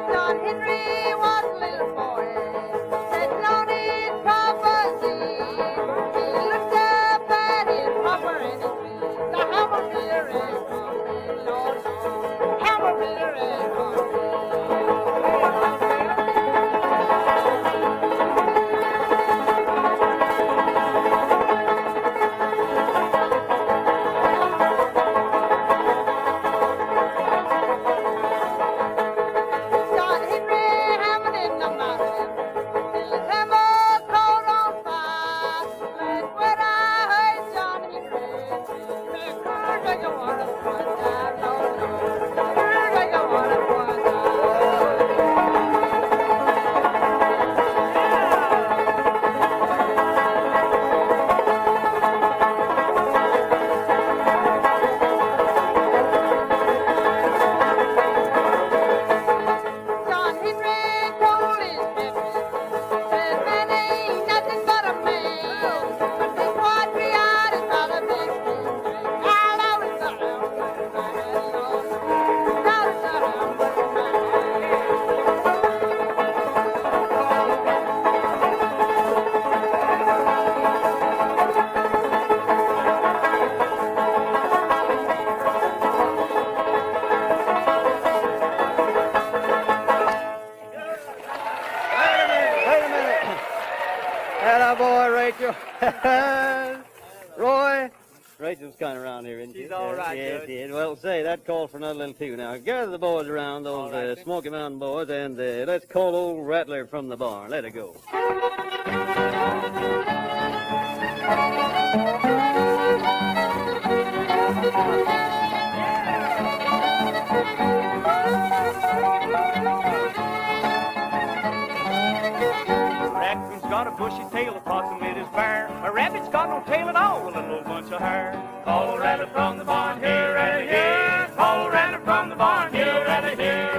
John Henry was a little boy, sitting on his papa's knee. He looked up at his papa and he said, "The hammer beer is coming, Lord, Lord, hammer beer is coming." John Henry Hammond in the mountain, till his hammer caught on fire. That's when I heard John Henry say, "Girl, do you wanna put that Lord, Lord? Girl, do you wanna put that?" John Henry told his nephew, said, "Man ain't nothing but a man, but this what we are is not a big thing. All I was the hamburger man, Lord, that is the hamburger man." Wait a minute. Atta boy, Rachel. Roy. Rachel's kind of around here, isn't she? She's all right, yes, Judge. yes. Well, say, that called for another little tune. Now, gather the boys around, those All right, Smoky Mountain boys, and let's call old Rattler from the barn. Let her go. A raccoon's got a bushy tail, a possum it is bare. A rabbit's got no tail at all, with a little bunch of hair. Call Rattler from the barn, here, Rattler, here. Call Rattler from the barn, here, Rattler, here.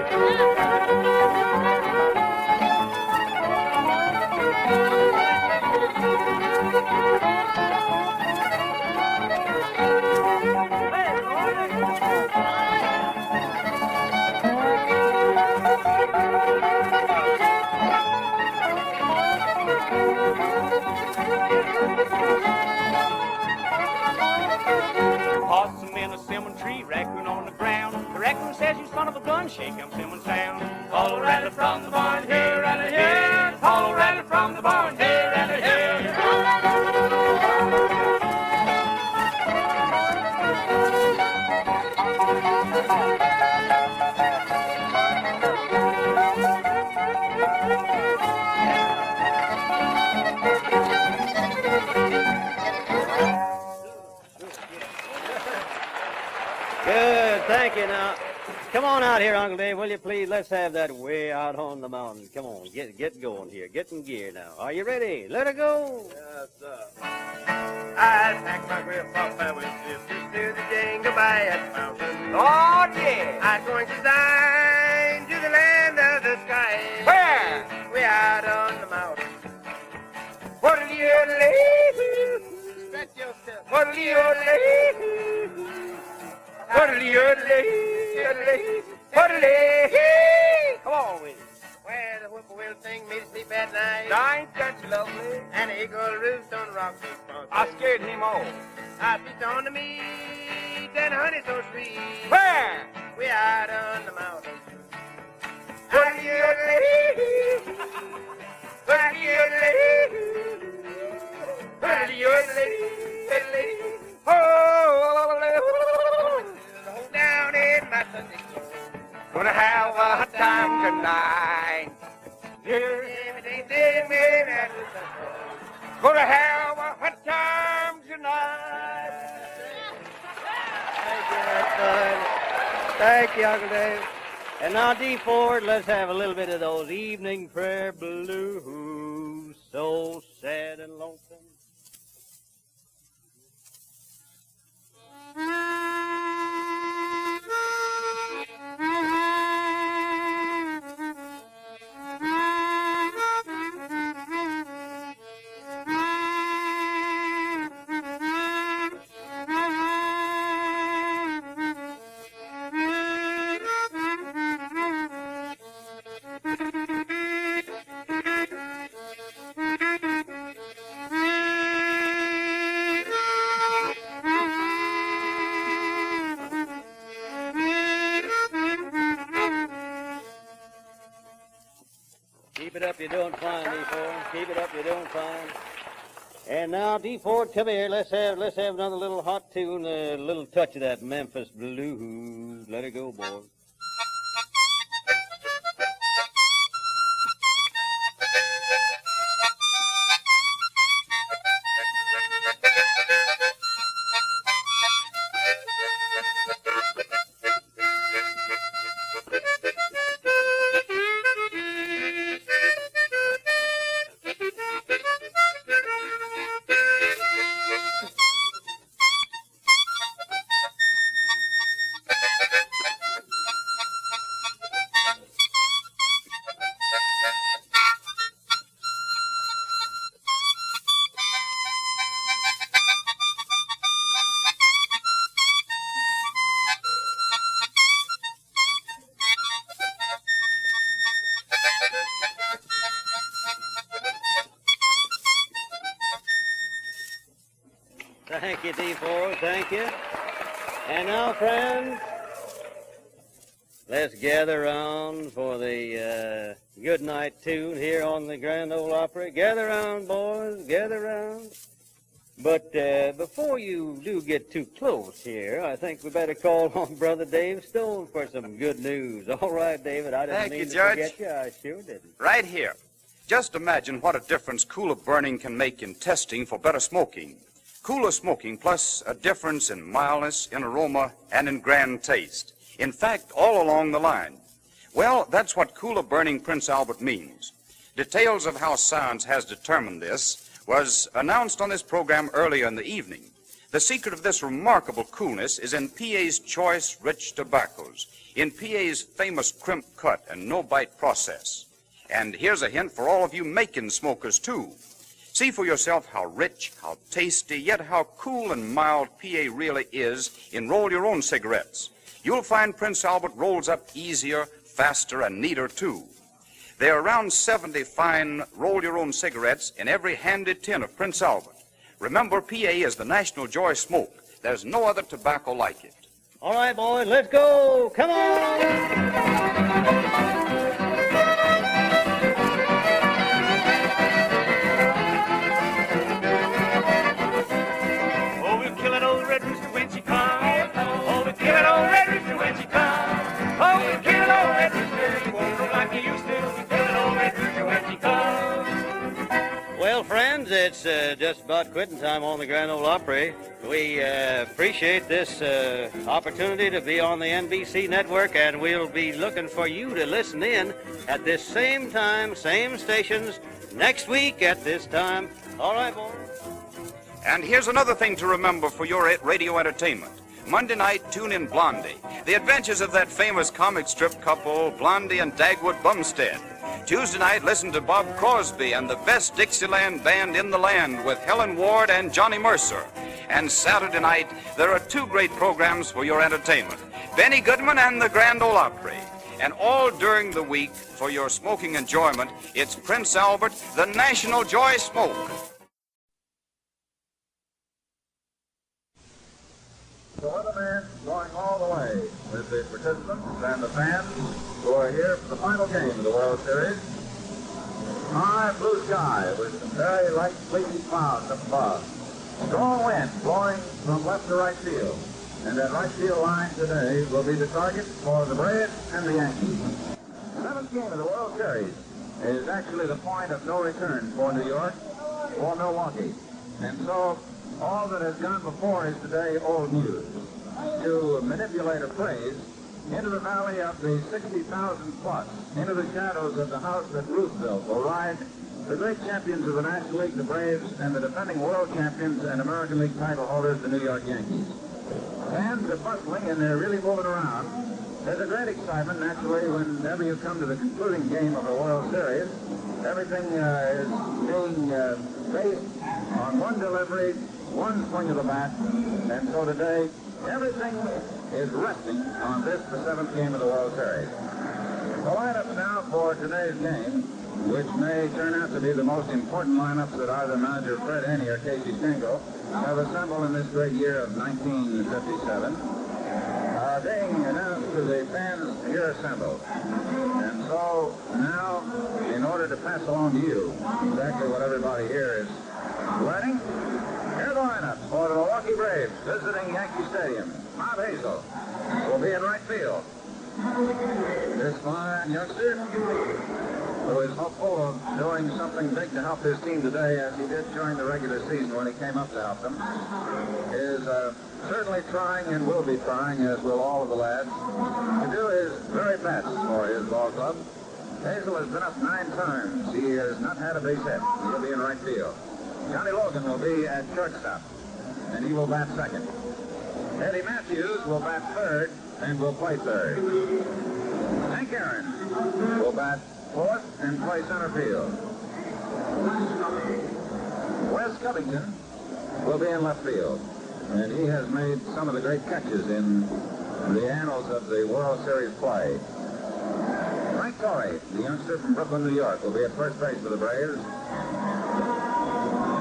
Possum in a cinnamon tree, raccoon on the ground. The raccoon says, "You son of a gun, shake him cinnamon sound." Call Rattler from the barn, here, Rattler, here. Call Rattler from the barn, here, Rattler, here. Good, thank you. Now, come on out here, Uncle Dave, will you please? Let's have that way out on the mountain. Come on, get going here. Get in gear now. Are you ready? Let her go. Yes, sir. I packed my grandpapa with sisters to the Jingle Bad Mountain. Oh, yeah. I'm going to dine to the land of the sky. Where? Way out on the mountain. What'll you leave? Stretch yourself. What'll you leave? What'll you leave? What'll you leave? Come on with it. Where the whippoorwill sing me to sleep at night. Now ain't that lovely? And the eagle roost on the rocks. I scared him off. I feast on the meat and honey so sweet. Where? We out on the mountain. Down in my Sunday clothes. Gonna have a time tonight. Gonna have a hot time tonight. Thank you, Uncle Dave. And now, D. Ford, let's have a little bit of those evening prayer blues. So sad and lonesome. Keep it up, you're doing fine, D. Ford. Keep it up, you're doing fine. And now, D. Ford, come here. Let's have another little hot tune, a little touch of that Memphis blues. Let it go, boy. Thank you, D4. Thank you. And now, friends, let's gather round for the good night tune here on the Grand Ole Opry. Gather round, boys. Gather round. But before you do get too close here, I think we better call on Brother Dave Stone for some good news. All right, David. I didn't mean to forget you. I sure didn't. Right here. Just imagine what a difference cooler burning can make in testing for better smoking. Cooler smoking plus a difference in mildness, in aroma, and in grand taste. In fact, all along the line. Well, that's what cooler burning Prince Albert means. Details of how science has determined this was announced on this program earlier in the evening. The secret of this remarkable coolness is in PA's choice rich tobaccos, in PA's famous crimp cut and no-bite process. And here's a hint for all of you Macon smokers, too. See for yourself how rich, how tasty, yet how cool and mild PA really is in roll-your-own cigarettes. You'll find Prince Albert rolls up easier, faster, and neater, too. There are around 70 fine roll-your-own cigarettes in every handy tin of Prince Albert. Remember, PA is the national joy smoke. There's no other tobacco like it. All right, boys, let's go. Come on. Well, friends, it's just about quitting time on the Grand Ole Opry. We appreciate this opportunity to be on the NBC network, and we'll be looking for you to listen in at this same time, same stations, next week at this time. All right, boys. And here's another thing to remember for your radio entertainment. Monday night, tune in Blondie, the adventures of that famous comic strip couple, Blondie and Dagwood Bumstead. Tuesday night, listen to Bob Crosby and the best Dixieland band in the land with Helen Ward and Johnny Mercer. And Saturday night, there are two great programs for your entertainment, Benny Goodman and the Grand Ole Opry. And all during the week, for your smoking enjoyment, it's Prince Albert, the National Joy Smoke. The weatherman going all the way with the participants and the fans who are here for the final game of the World Series. High blue sky with some very light fleecy clouds up above. Strong wind blowing from left to right field. And that right field line today will be the target for the Braves and the Yankees. The seventh game of the World Series is actually the point of no return for New York or Milwaukee. And so all that has gone before is today old news. To manipulate a phrase, into the valley of the 60,000 plus, into the shadows of the house that Ruth built, will ride the great champions of the National League, the Braves, and the defending world champions and American League title holders, the New York Yankees. Fans are bustling and they're really moving around. There's a great excitement, naturally, whenever you come to the concluding game of the World Series. Everything is being based on one delivery, one swing of the bat, and so today everything is resting on this, the seventh game of the World Series. The lineups now for today's game, which may turn out to be the most important lineups that either manager Fred Haney or Casey Stengel have assembled in this great year of 1957, are being announced to the fans here assembled. And so now, in order to pass along to you exactly what everybody here is learning, here are the lineups for the Milwaukee Braves visiting Yankee Stadium. Bob Hazel will be in right field. This fine youngster, who is hopeful of doing something big to help his team today, as he did during the regular season when he came up to help them, is certainly trying and will be trying, as will all of the lads, to do his very best for his ball club. Hazel has been up 9 times. He has not had a base hit. He'll be in right field. Johnny Logan will be at shortstop, and he will bat second. Eddie Matthews will bat third and will play third. Hank Aaron will bat fourth and play center field. Wes Covington will be in left field, and he has made some of the great catches in the annals of the World Series play. Frank Torrey, the youngster from Brooklyn, New York, will be at first base for the Braves,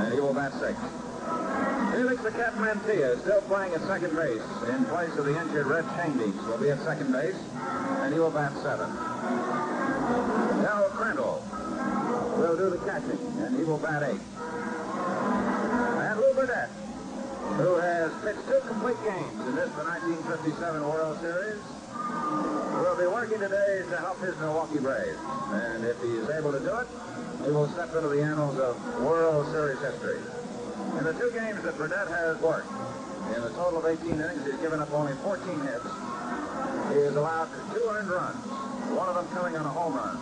and he will bat sixth. Felix the Cat Mantilla, still playing at second base in place of the injured Red Chambers, will be at second base, and he will bat seventh. Darrell Crandall will do the catching, and he will bat eighth. And Lou Burdett, who has pitched 2 complete games in this, the 1957 World Series, will be working today to help his Milwaukee Braves. And if he is able to do it, he will step into the annals of World Series history. In the 2 games that Burdett has worked, in a total of 18 innings, he's given up only 14 hits. He has allowed 2 earned runs, one of them coming on a home run.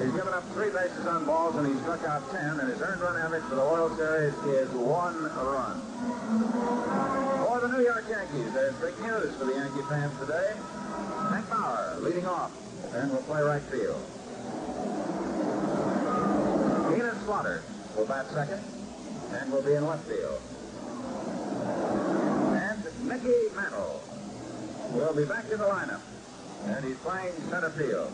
He's given up 3 bases on balls, and he's struck out 10, and his earned run average for the World Series is 1 run. For the New York Yankees, there's big news for the Yankee fans today. Hank Bauer leading off and will play right field. Keenan Slaughter will bat second and will be in left field. And Mickey Mantle will be back in the lineup, and he's playing center field.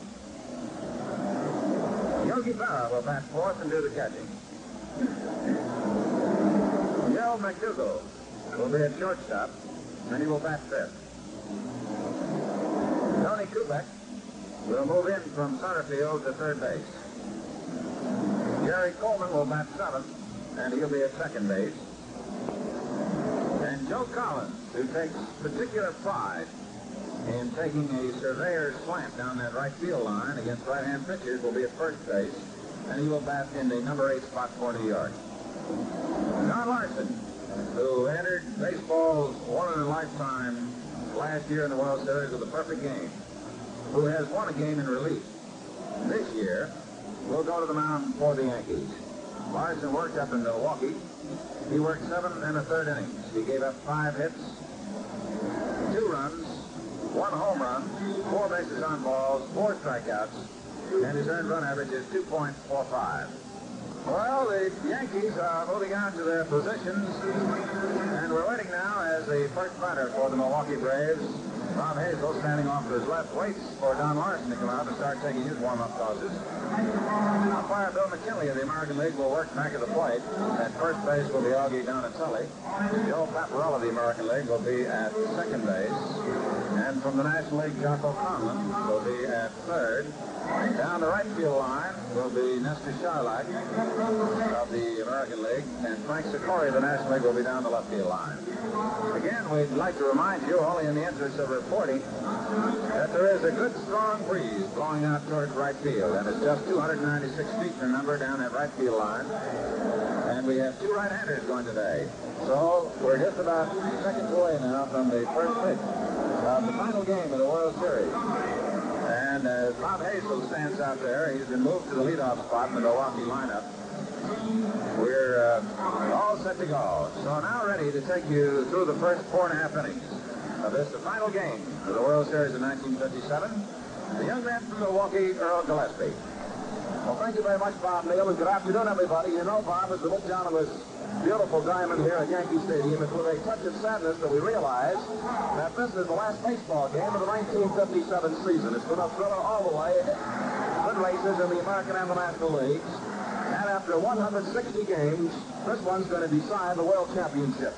Yogi Berra will bat fourth and do the catching. Joe McDougall will be at shortstop, and he will bat fifth. Tony Kubek will move in from center field to third base. Jerry Coleman will bat seventh, and he'll be at second base. And Joe Collins, who takes particular pride in taking a surveyor's slant down that right field line against right-hand pitchers, will be at first base, and he will bat in the number 8 spot for New York. John Larson, who entered baseball's one-in-a-lifetime last year in the World Series with a perfect game, who has won a game in relief this year, will go to the mound for the Yankees. Larson worked up in Milwaukee. He worked 7 1/3 innings. He gave up 5 hits, 2 runs, 1 home run, 4 bases on balls, 4 strikeouts, and his earned run average is 2.45. Well, the Yankees are moving on to their positions, and we're waiting now as the first batter for the Milwaukee Braves Bob Hazel, standing off to his left, waits for Don Larson to come out and start taking his warm-up tosses. Umpire Bill McKinley of the American League will work back at the plate. At first base will be Augie Donatelli. Joe Paparella of the American League will be at second base. And from the National League, Jocko Conlon will be at third. Down the right field line will be Nestor Charlock of the American League, and Frank Sikori of the National League will be down the left field line. Again, we'd like to remind you, only in the interest of reporting, that there is a good strong breeze blowing out towards right field, and it's just 296 feet, remember, down that right field line. And we have two right-handers going today. So we're just about seconds away now from the first pitch of the final game of the World Series. And as Bob Hazel stands out there, he's been moved to the leadoff spot in the Milwaukee lineup. We're all set to go. So now ready to take you through the first 4.5 innings of this, the final game of the World Series in 1957. The young man from Milwaukee, Earl Gillespie. Well, thank you very much, Bob Neal, and good afternoon, everybody. You know, Bob, as we look down on this beautiful diamond here at Yankee Stadium, it's with a touch of sadness that we realize that this is the last baseball game of the 1957 season. It's been a thriller all the way. Good races in the American and the National Leagues. And after 160 games, this one's going to decide the World Championship.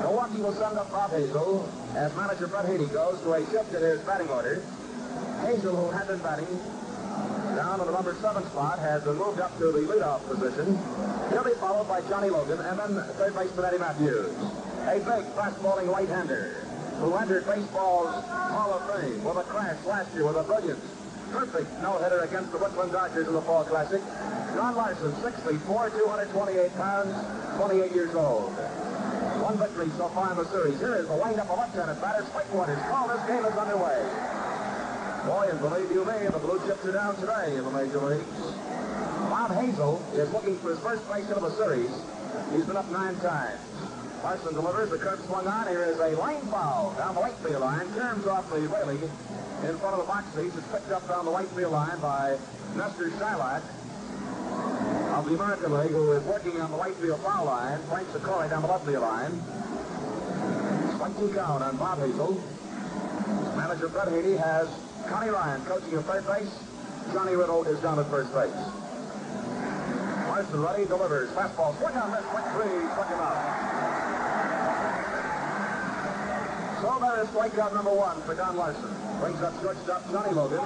Milwaukee will send up Bob Hazel as manager Brett Haney goes to a shift in his batting order. Hazel, who had been batting down in the number 7 spot, has been moved up to the leadoff position. He'll be followed by Johnny Logan and then third baseman Eddie Matthews. A big fast-balling right-hander who entered baseball's Hall of Fame with a crash last year with a brilliant, perfect no-hitter against the Brooklyn Dodgers in the Fall Classic. Don Larson, 6 feet 4, 228 pounds, 28 years old. One victory so far in the series. Here is the wind-up of left-handed batter, Spike Waters. Call, this game is underway. Boy, and believe you me, the Blue Chips are down today in the Major Leagues. Bob Hazel is looking for his first base hit of the series. He's been up 9 times. Larson delivers, the curve swung on. Here is a line foul down the right field line. Turns off the railing in front of the box seats. It's picked up down the right field line by Nestor Charlock of the American League, who is working on the right field foul line. Frank Sikori down the left field line. Strike 2 count on Bob Hazel. Manager Brett Haney has Connie Ryan coaching at third base. Johnny Riddle is down at first base. Larson ready, delivers. Fastball, swing on this, quick 3, struck him out. So there is strikeout number 1 for Don Larson. Brings up shortstop Johnny Logan,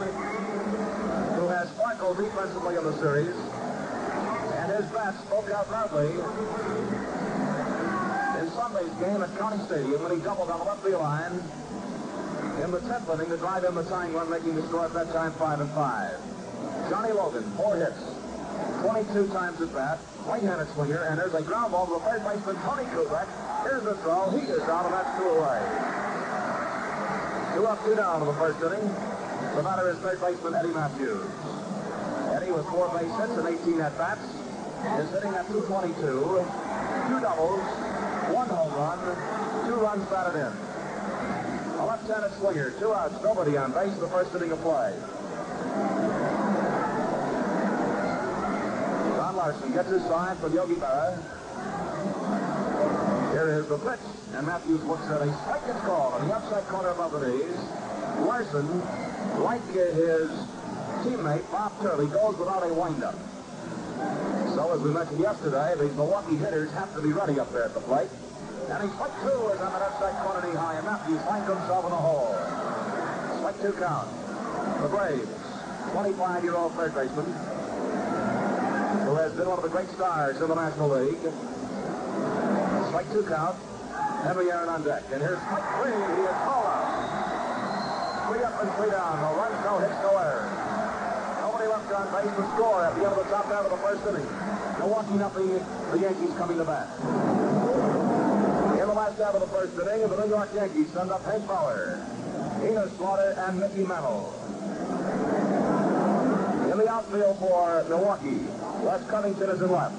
who has sparkled defensively in the series. And his bat spoke out loudly in Sunday's game at County Stadium when he doubled on the left field line in the 10th inning to drive in the tying run, making the score at that time 5-5. Johnny Logan, 4 hits, 22 times at bat, right-handed swinger, and there's a ground ball to the third baseman, Tony Kubek. Here's the throw. He is out, and that's 2 away. 2 up, 2 down in the first inning. The batter is third baseman Eddie Matthews. Eddie with 4 base hits and 18 at-bats is hitting at 222. 2 doubles, 1 home run, 2 runs batted in. A left-handed swinger, 2 outs, nobody on base in the first inning of play. Don Larson gets his sign from Yogi Berra. Here is the pitch, and Matthews looks at a strike is called on the outside corner above the knees. Larson, like his teammate Bob Turley, goes without a windup. So, as we mentioned yesterday, the Milwaukee hitters have to be ready up there at the plate. And he strike 2 is on the outside corner knee high, and Matthews finds himself in a hole. Strike 2 count. The Braves, 25-year-old third baseman, who has been one of the great stars in the National League. Strike 2 count. Henry Aaron on deck. And here's strike 3. He is called out. 3 up and 3 down. No runs, no hits, no errors. Nobody left on base to score at the end of the top half of the first inning. Milwaukee nothing. The Yankees coming to bat. In the last half of the first inning, the New York Yankees send up Hank Bauer, Enos Slaughter, and Mickey Mantle. In the outfield for Milwaukee, Les Covington is in left.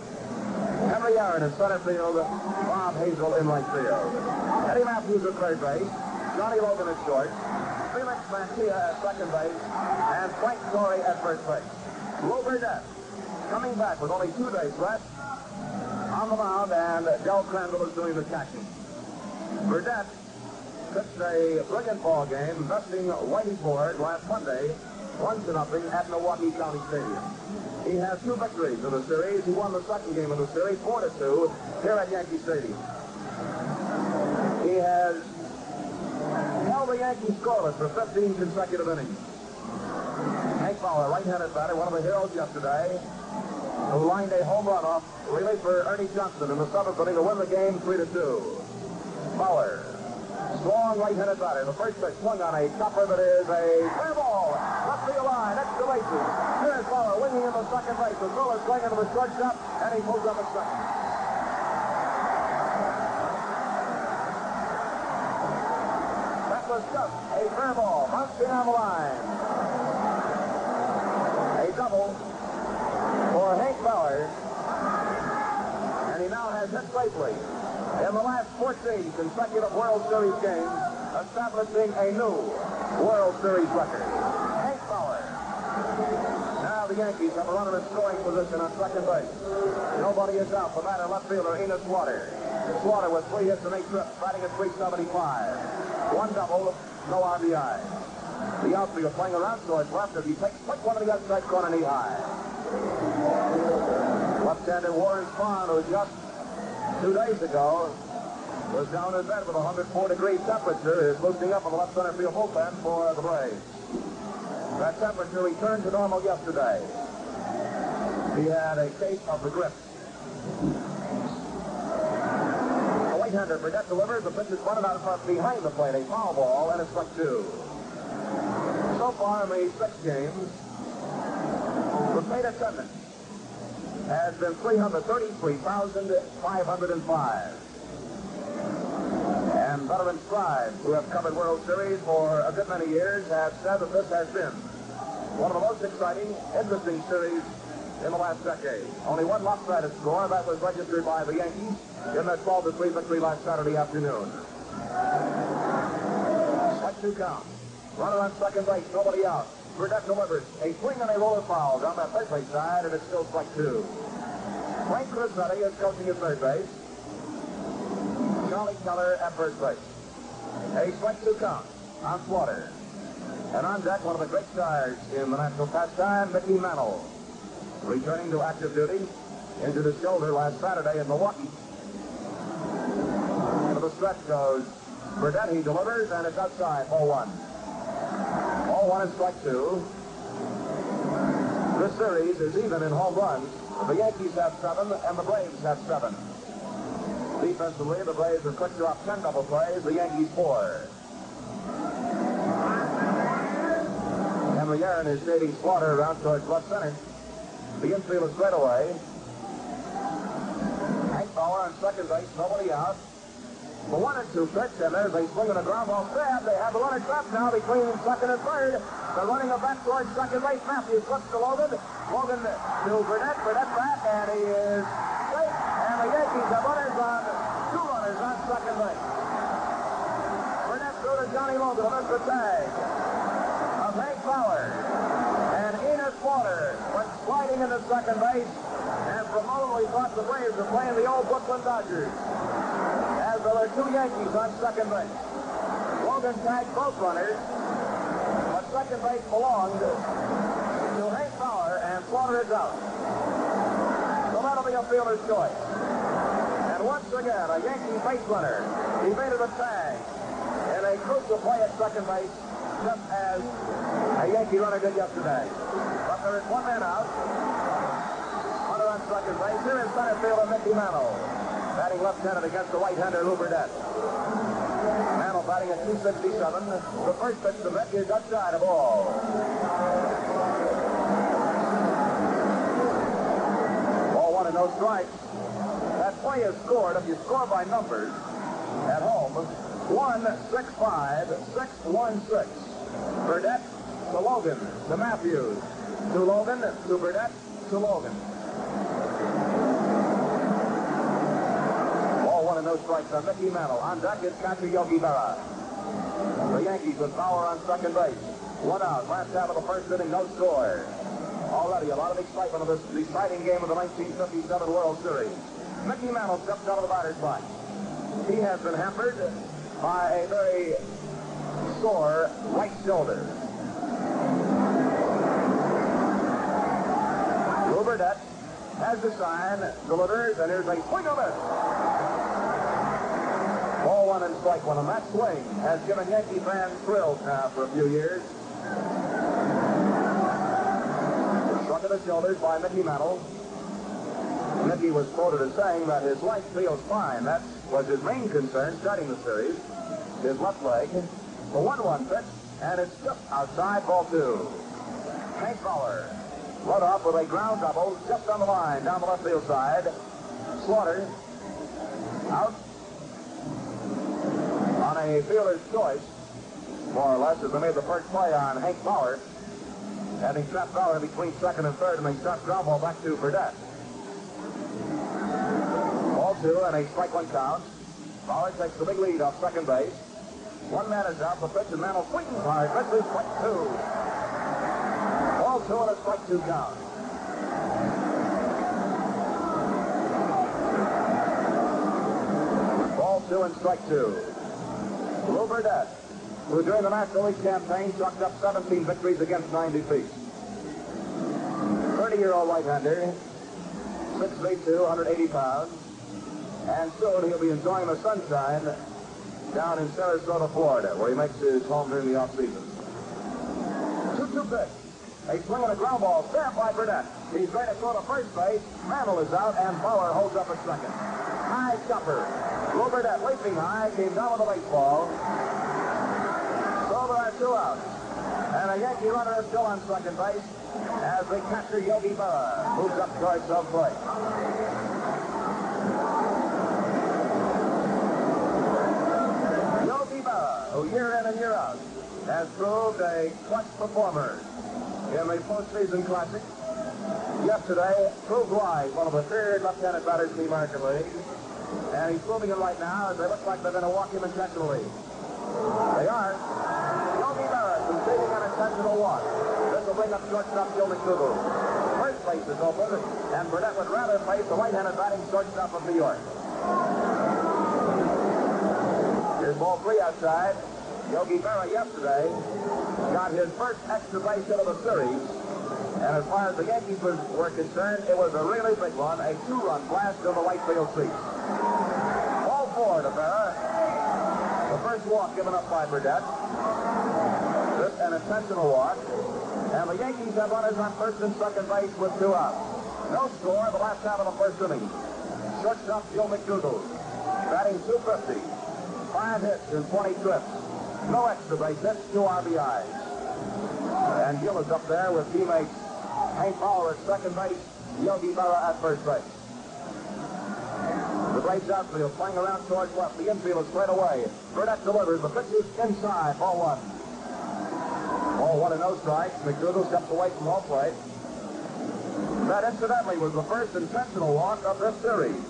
Henry Aaron in center field, Bob Hazel in right field. Eddie Matthews at third base, Johnny Logan at short, Felix Mantilla at second base, and Frank Torrey at first base. Lou Burdett coming back with only 2 days left on the mound, and Del Crandall is doing the catching. Burdett pitched a brilliant ball game, besting Whitey Ford last Monday, 1-0 at Milwaukee County Stadium. He has 2 victories in the series. He won the second game of the series, 4-2, here at Yankee Stadium. He has held the Yankees scoreless for 15 consecutive innings. Hank Bauer, right-handed batter, one of the heroes yesterday, who lined a home run off relief for Ernie Johnson in the 7th inning to win the game 3-2. Bauer, strong right-handed batter. The first pitch swung on a chopper that is a fair ball. Left field line, extra bases. Here's Bauer winging in the second base. The throw is going into the shortstop, and he pulls up at second. That was just a fair ball, bouncing on the line. A double for Hank Bauer, and he now has hit safely in the last 14 consecutive World Series games, establishing a new World Series record. Hank Bauer. Now the Yankees have a runner in scoring position on second base. Nobody is out. The batter, left fielder, Enos Slaughter. Slaughter with 3 hits and 8 trips, batting at .375. 1 double, no RBI. The outfielder playing around to his left as he takes quick one to the outside corner knee high. Left-hander Warren Spahn, who just 2 days ago was down in bed with a 104-degree temperature, is boosting up on the left center field bullpen for the Braves. That temperature returned to normal yesterday. He had a case of the grip. The right-hander Burdette delivers. The pitch is bunted out front behind the plate. A foul ball, and it's strike 2. So far in the 6 games, the plate attendance has been 333,505. And veteran scribes who have covered World Series for a good many years have said that this has been one of the most exciting, interesting series in the last decade. Only one lopsided score, that was registered by the Yankees in that 12-3 victory last Saturday afternoon. Strike 2 count. Runner on second base, nobody out. Burdette delivers a swing and a roller foul down that third base side, and it's still strike 2. Frank Crissetti is coaching at third base. Charlie Keller at first base. A strike 2 count on Slaughter. And on deck, one of the great stars in the national pastime, Mickey Mantle, returning to active duty, injured his shoulder last Saturday in Milwaukee. Into the stretch goes Burdette. He delivers, and it's outside, ball 1. Ball 1 and strike 2. This series is even in home runs. The Yankees have 7, and the Braves have 7. Defensively, the Braves are quick to drop 10 double plays, the Yankees 4. Henry Aaron is shading Slaughter around towards left center. The infield is straight away. Hank Bauer on second base, nobody out. The 1-2 pitch, and there's a swing and a ground ball stab. They have the runner trapped now between second and third. They're running it back towards second base. Matthews flips to Logan. Logan to Burdette. Burdette back, and he is safe. And the Yankees have two runners on second base. Burdette threw to Johnny Logan to miss the tag of Hank Bauer. And Enos Slaughter went sliding into second base. And for a moment, we thought the Braves were playing the old Brooklyn Dodgers. As there are 2 Yankees on second base. Logan tagged both runners, but second base belonged to Hank Bauer, and Slaughter is out. So that'll be a fielder's choice. And once again, a Yankee base runner evaded a tag in a crucial play at second base, just as a Yankee runner did yesterday. But there is 1 man out. Runner on second base. Here is center fielder Mickey Mantle, batting left-handed against the right-hander Lou Burdette. Mantle batting at .267. The first pitch to Mickey is outside a ball. Ball 1 and no strikes. That play is scored, if you score by numbers at home, 1-6-5-6-1-6. Burdette to Logan to Matthews. To Logan to Burdette to Logan. And no strikes on Mickey Mantle. On deck is catcher Yogi Berra. The Yankees with Bauer on second base. 1 out. Last half of the first inning, no score. Already a lot of excitement of this deciding game of the 1957 World Series. Mickey Mantle steps out of the batter's box. He has been hampered by a very sore right shoulder. Lou Burdette has the sign, delivers, and here's a swing of it. Ball 1 and strike 1, and that swing has given Yankee fans thrills now for a few years. Struck at the shoulders by Mickey Mantle. Mickey was quoted as saying that his leg feels fine. That was his main concern starting the series. His left leg. The 1-1 pitch, and it's just outside, ball 2. Hank Fowler led off with a ground double just on the line down the left field side. Slaughter out on a fielder's choice, more or less, as they made the first play on Hank Fowler, having trapped Fowler between second and third, and they start ground ball back to Burdette. Ball 2 and a strike 1 count. Fowler takes the big lead off second base. One man is out, the pitch, and Mantle swinging hard. This is strike 2. Ball 2 and a strike 2 count. Ball 2 and strike 2. Lou Burdette, who during the National League campaign chalked up 17 victories against 9 defeats. 30-year-old right-hander, 6'2", 180 pounds, and soon he'll be enjoying the sunshine down in Sarasota, Florida, where he makes his home during the off-season. 2-2 pitch. A swing and a ground ball, stabbed by Burdette. He's going to throw to first base. Mantle is out, and Fowler holds up at second. High jumper. Lou Burdette leaping high, came down with the baseball. So there are 2 outs. And a Yankee runner is still on second base as the catcher Yogi Berra moves up towards home plate. Yogi Berra, who year in and year out has proved a clutch performer in the postseason classic. Yesterday proved wise, one of the third left-handed batters in the American League. And he's proving it right now as they look like they're going to walk him intentionally. They are. Yogi Berra conceding an intentional walk. This will bring up shortstop Joe McDougal. First base is open, and Burdette would rather face the right-handed batting shortstop of New York. Here's ball 3 outside. Yogi Berra yesterday got his first extra base hit of the series. And as far as the Yankees were concerned, it was a really big one, a 2-run blast to the right field seat. Ball 4 to Berra. The first walk given up by Burdette. This an intentional walk. And the Yankees have runners on first and second base with 2 outs. No score the last half of the first inning. Shortstop Joe McDougal batting .250. 5 hits in 20 trips. No extra base hits, 2 RBIs. And Gill is up there with teammates Hank Fowler at second base, Yogi Berra at first base. The Braves outfield playing around towards left. The infield is straight away. Burdette delivers. The pitch is inside. Ball 1. Ball 1 and no strikes. McDougal steps away from home plate. That incidentally was the first intentional walk of this series.